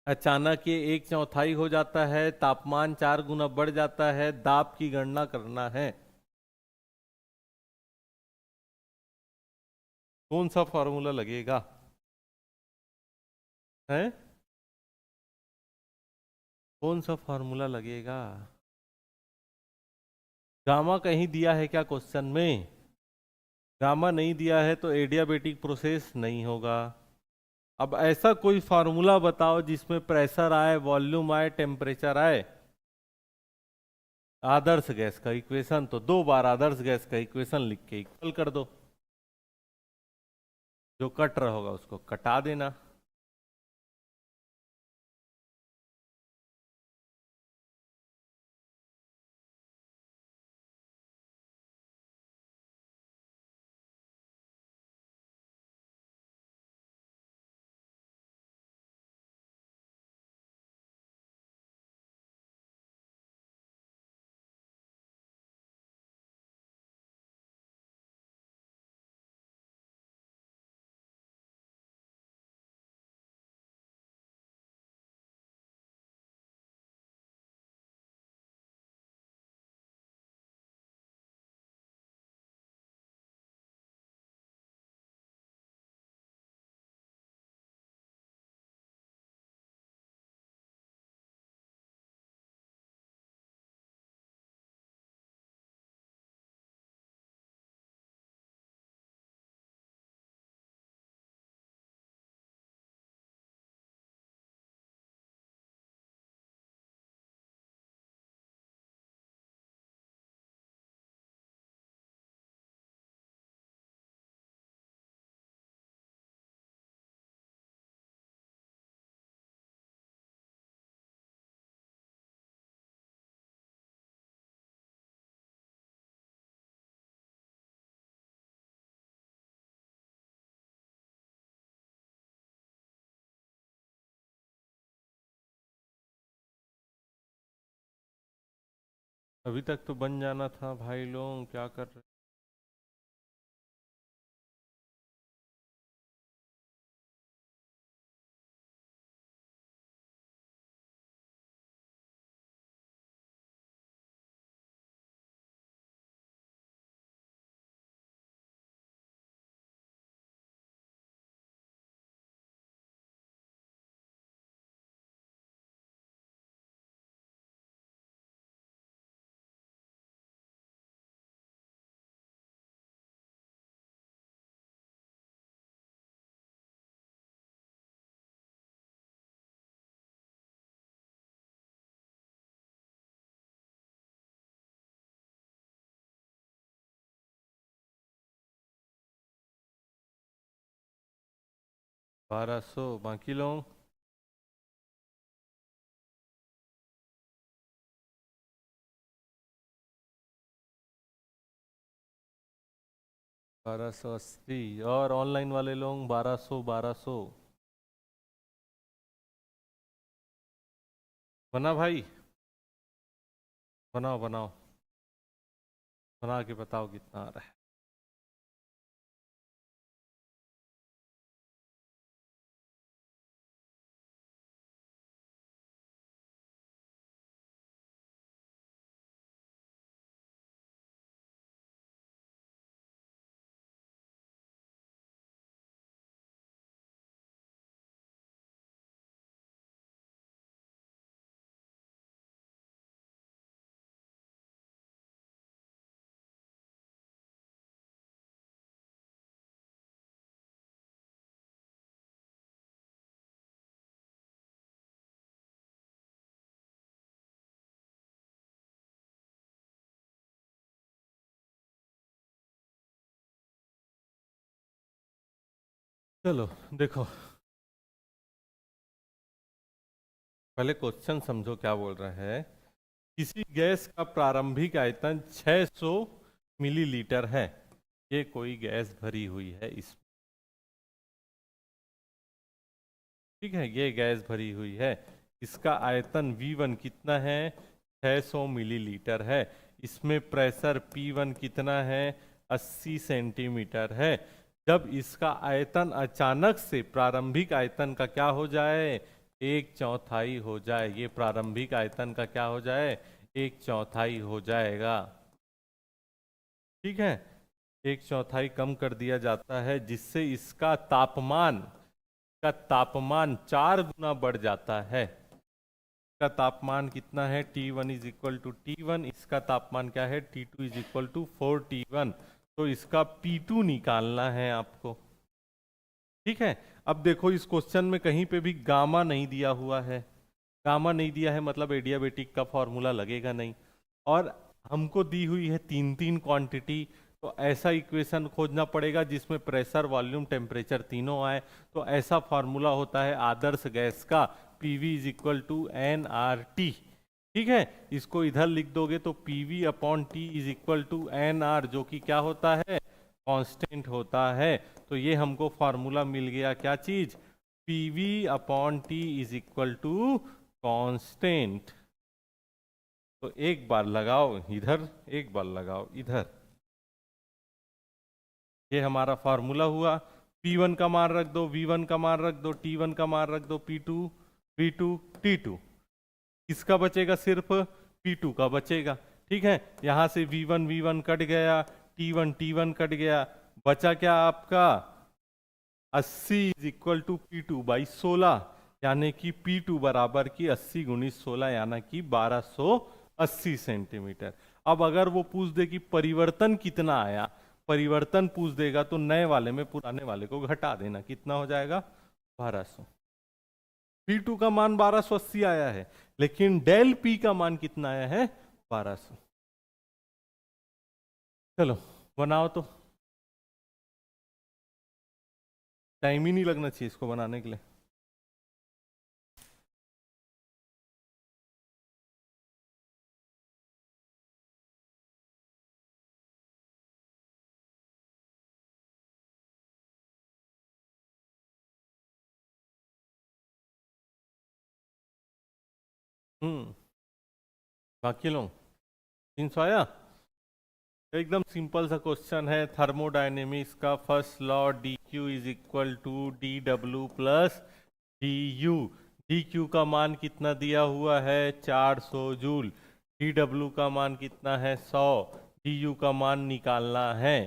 अचानक ये 1/4 हो जाता है, तापमान 4 गुना बढ़ जाता है, दाब की गणना करना है। कौन सा फॉर्मूला लगेगा? है कौन सा फॉर्मूला लगेगा? गामा कहीं दिया है क्या क्वेश्चन में? गामा नहीं दिया है तो एडियाबेटिक प्रोसेस नहीं होगा। अब ऐसा कोई फार्मूला बताओ जिसमें प्रेशर आए, वॉल्यूम आए, टेम्परेचर आए। आदर्श गैस का इक्वेशन तो 2 बार आदर्श गैस का इक्वेशन लिख के इक्वल कर दो, जो कट रहा होगा उसको कटा देना। अभी तक तो बन जाना था भाई लोग, क्या कर रहे। 1200 बाकी लोग। 1280 और ऑनलाइन वाले लोग 1200 1200। बना भाई, बनाओ बनाओ, बना के बताओ कितना आ रहा है। चलो देखो, पहले क्वेश्चन समझो क्या बोल रहे हैं। किसी गैस का प्रारंभिक आयतन 600 मिलीलीटर है। ये कोई गैस भरी हुई है इस, ठीक है, ये गैस भरी हुई है। इसका आयतन V1 कितना है? 600 मिलीलीटर है। इसमें प्रेशर P1 कितना है? 80 सेंटीमीटर है। जब इसका आयतन अचानक से प्रारंभिक आयतन का क्या हो जाए? 1/4 हो जाए। ये प्रारंभिक आयतन का क्या हो जाए? 1/4 हो जाएगा। ठीक है, 1/4 कम कर दिया जाता है, जिससे इसका तापमान 4 गुना बढ़ जाता है। इसका तापमान कितना है? T1 is equal to T1। इसका तापमान क्या है? T2 is equal to 4T1। तो इसका P2 निकालना है आपको। ठीक है। अब देखो इस क्वेश्चन में कहीं पे भी गामा नहीं दिया हुआ है, गामा नहीं दिया है मतलब एडियाबेटिक का फॉर्मूला लगेगा नहीं। और हमको दी हुई है तीन तीन क्वांटिटी, तो ऐसा इक्वेशन खोजना पड़ेगा जिसमें प्रेशर, वॉल्यूम, टेम्परेचर तीनों आए। तो ऐसा फॉर्मूला होता है आदर्श गैस का, PV is equal to NRT। ठीक है, इसको इधर लिख दोगे तो PV upon T is equal to NR, जो कि क्या होता है, कांस्टेंट होता है। तो ये हमको फॉर्मूला मिल गया, क्या चीज, PV upon T is equal to constant. तो एक बार लगाओ इधर, एक बार लगाओ इधर, ये हमारा फॉर्मूला हुआ। P1 का मान रख दो, V1 का मान रख दो, T1 का मान रख दो, P2, V2, T2। किसका बचेगा, सिर्फ P2 का बचेगा। ठीक है, यहां से V1 कट गया, T1 कट गया, बचा क्या आपका 80 is equal to P2 by 16, यानी कि P2 बराबर की 80 गुणित 16 यानी कि 1280 सेंटीमीटर। अब अगर वो पूछ दे कि परिवर्तन कितना आया, परिवर्तन पूछ देगा तो नए वाले में पुराने वाले को घटा देना, कितना हो जाएगा 1200। P2 का मान 1280 आया है, लेकिन डेल P का मान कितना आया है, 1200। चलो बनाओ, तो टाइम ही नहीं लगना चाहिए इसको बनाने के लिए। बाकी लोग 300 आया। एकदम सिंपल सा क्वेश्चन है थर्मोडायनेमिक्स का, first law dQ is equal to dW plus du। dQ का मान कितना दिया हुआ है, 400 जूल। dW का मान कितना है, 100। du का मान निकालना है,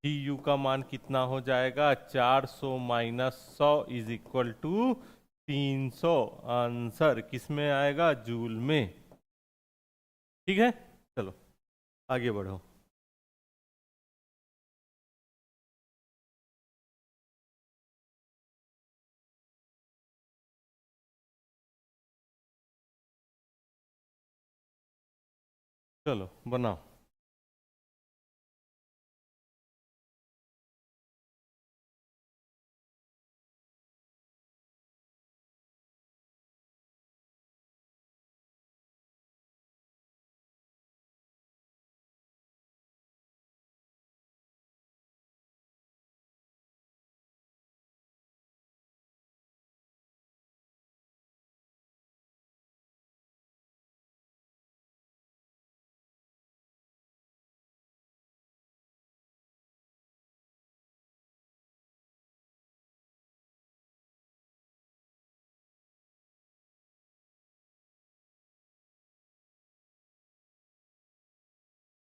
du का मान कितना हो जाएगा, 400 minus 100 is equal to 300। Answer किस में आएगा, जूल में। ठीक है, चलो आगे बढ़ो। चलो बनाओ।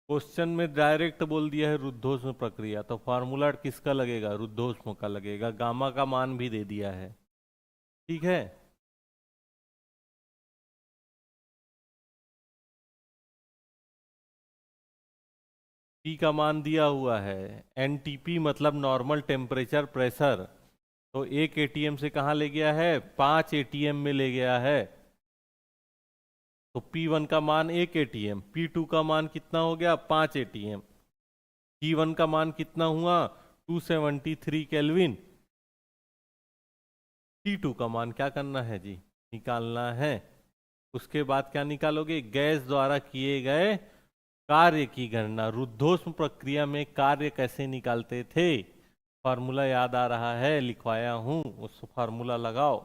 क्वेश्चन में डायरेक्ट बोल दिया है रुद्धोष्म प्रक्रिया, तो फार्मूला किसका लगेगा, रुद्धोष्म का लगेगा। गामा का मान भी दे दिया है। ठीक है, पी का मान दिया हुआ है, NTP मतलब नॉर्मल टेम्परेचर प्रेशर। तो एक एटीएम से कहाँ ले गया है, 5 एटीएम में ले गया है। तो P1 का मान 1 एटीएम, P2 का मान कितना हो गया, 5 एटीएम, T1 का मान कितना हुआ, 273 केल्विन। T2 का मान क्या करना है जी, निकालना है। उसके बाद क्या निकालोगे, गैस द्वारा किए गए कार्य की गणना। रुद्धोष्म प्रक्रिया में कार्य कैसे निकालते थे, फार्मूला याद आ रहा है, लिखवाया हूं, उस फार्मूला लगाओ।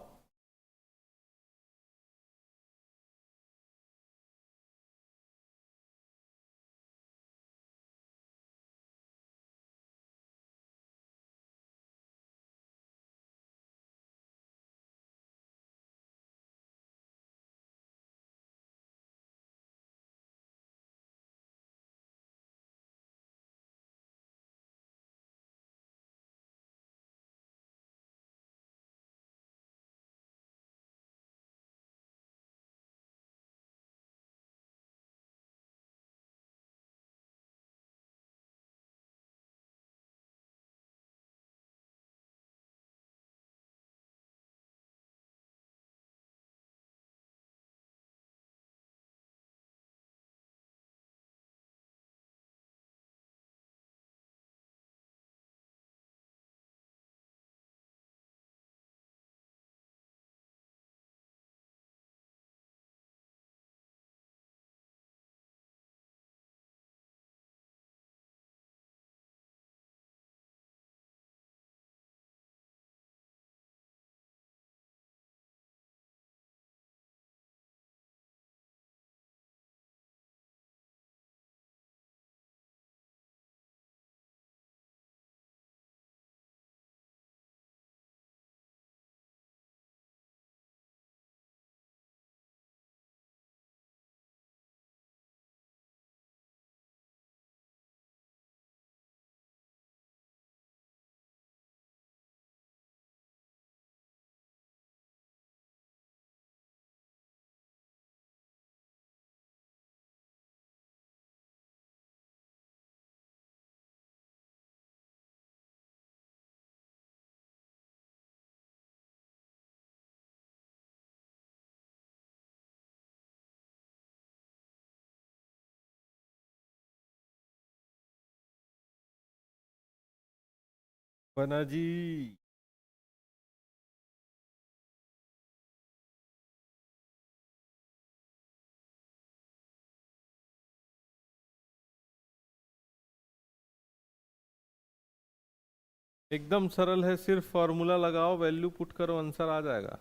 बना जी। एकदम सरल है, सिर्फ फॉर्मूला लगाओ, वैल्यू पुट करो, आंसर आ जाएगा।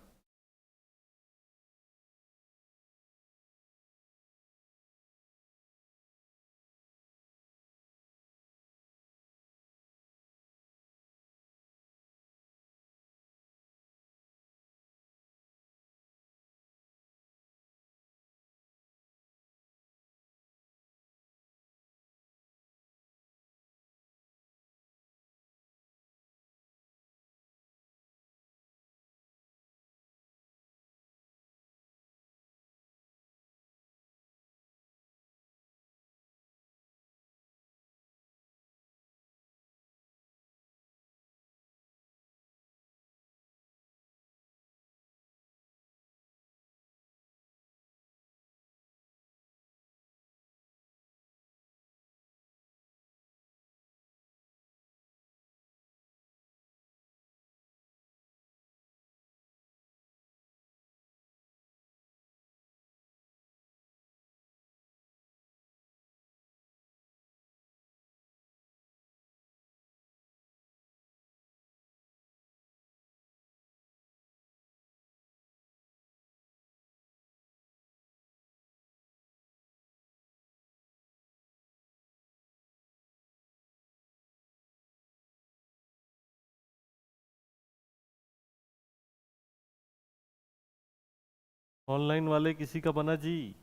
ऑनलाइन वाले किसी का बना जी?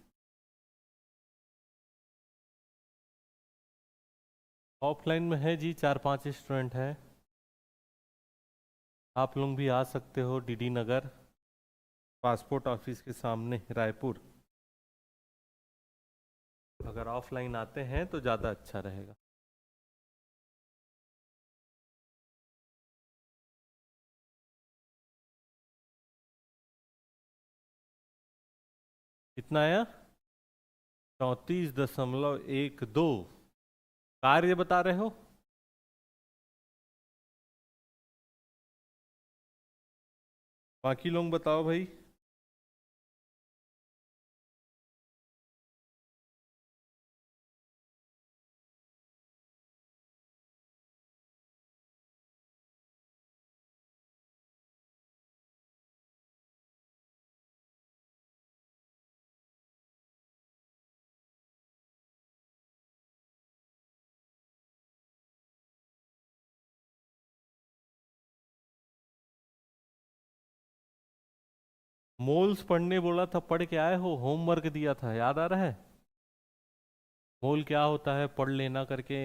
ऑफलाइन में है जी, 4-5 स्टूडेंट हैं। आप लोग भी आ सकते हो, डीडी नगर, पासपोर्ट ऑफिस के सामने, रायपुर। अगर ऑफलाइन आते हैं तो ज़्यादा अच्छा रहेगा। कितना आया? 34.12। कार्य बता रहे हो? बाकी लोग बताओ भाई। मोल्स पढ़ने बोला था, पढ़ के आए हो? होमवर्क दिया था, याद आ रहा है? मोल क्या होता है, पढ़ लेना करके।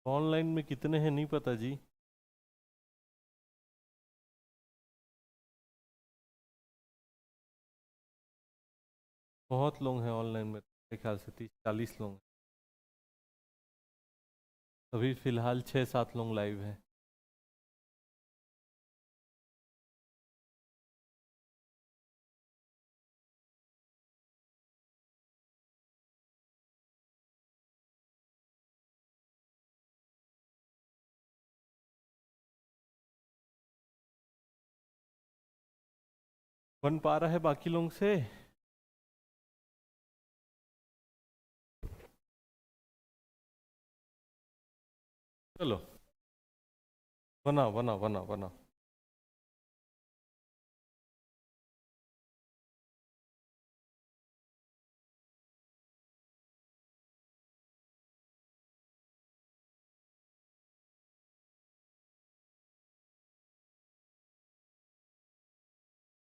ऑनलाइन में कितने हैं नहीं पता जी। बहुत लोग हैं ऑनलाइन में, मेरे ख्याल से 30-40 लोग हैं। अभी फिलहाल 6-7 लोग लाइव हैं। बन पा रहा है बाकी लोगों से? चलो, बना बना बना बना।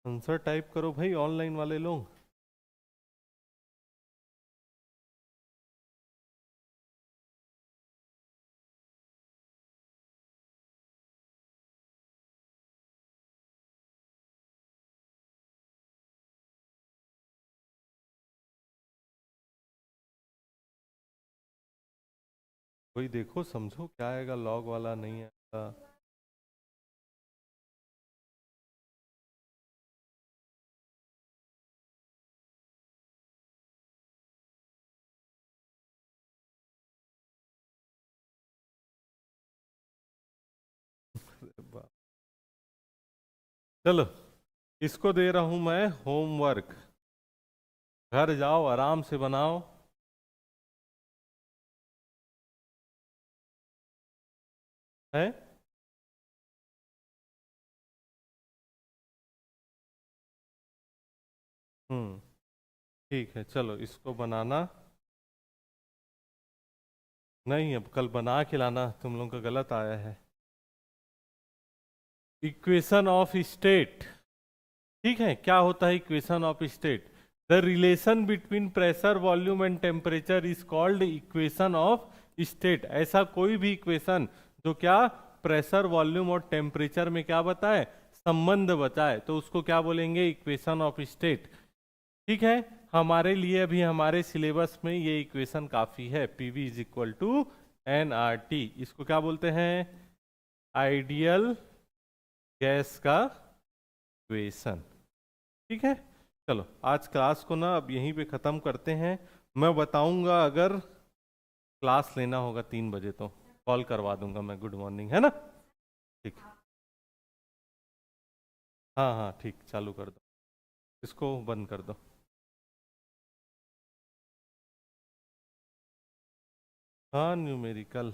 आंसर टाइप करो भाई ऑनलाइन वाले लोग। कोई देखो समझो क्या आएगा, लॉग वाला नहीं आएगा। चलो इसको दे रहा हूं मैं होमवर्क, घर जाओ आराम से बनाओ। है ठीक है, चलो इसको बनाना। नहीं अब कल बना के लाना, तुम लोगों का गलत आया है। इक्वेशन ऑफ स्टेट, ठीक है, क्या होता है equation of state? The relation between pressure volume and temperature is called equation of state. ऐसा कोई भी इक्वेशन जो क्या प्रेशर वॉल्यूम और टेम्परेचर में क्या बताए, संबंध बताए, तो उसको क्या बोलेंगे, इक्वेशन ऑफ स्टेट। ठीक है, हमारे लिए अभी हमारे सिलेबस में ये इक्वेशन काफी है, PV is equal to N R T. इसको क्या बोलते हैं, आइडियल गैस का इक्वेशन। ठीक है, चलो आज क्लास को ना अब यहीं पे ख़त्म करते हैं। मैं बताऊंगा अगर क्लास लेना होगा 3 बजे तो कॉल करवा दूंगा मैं, गुड मॉर्निंग, है ना? ठीक, हाँ हाँ ठीक, चालू कर दो, इसको बंद कर दो। हाँ न्यूमेरिकल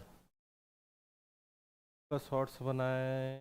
का शॉर्ट्स बनाए।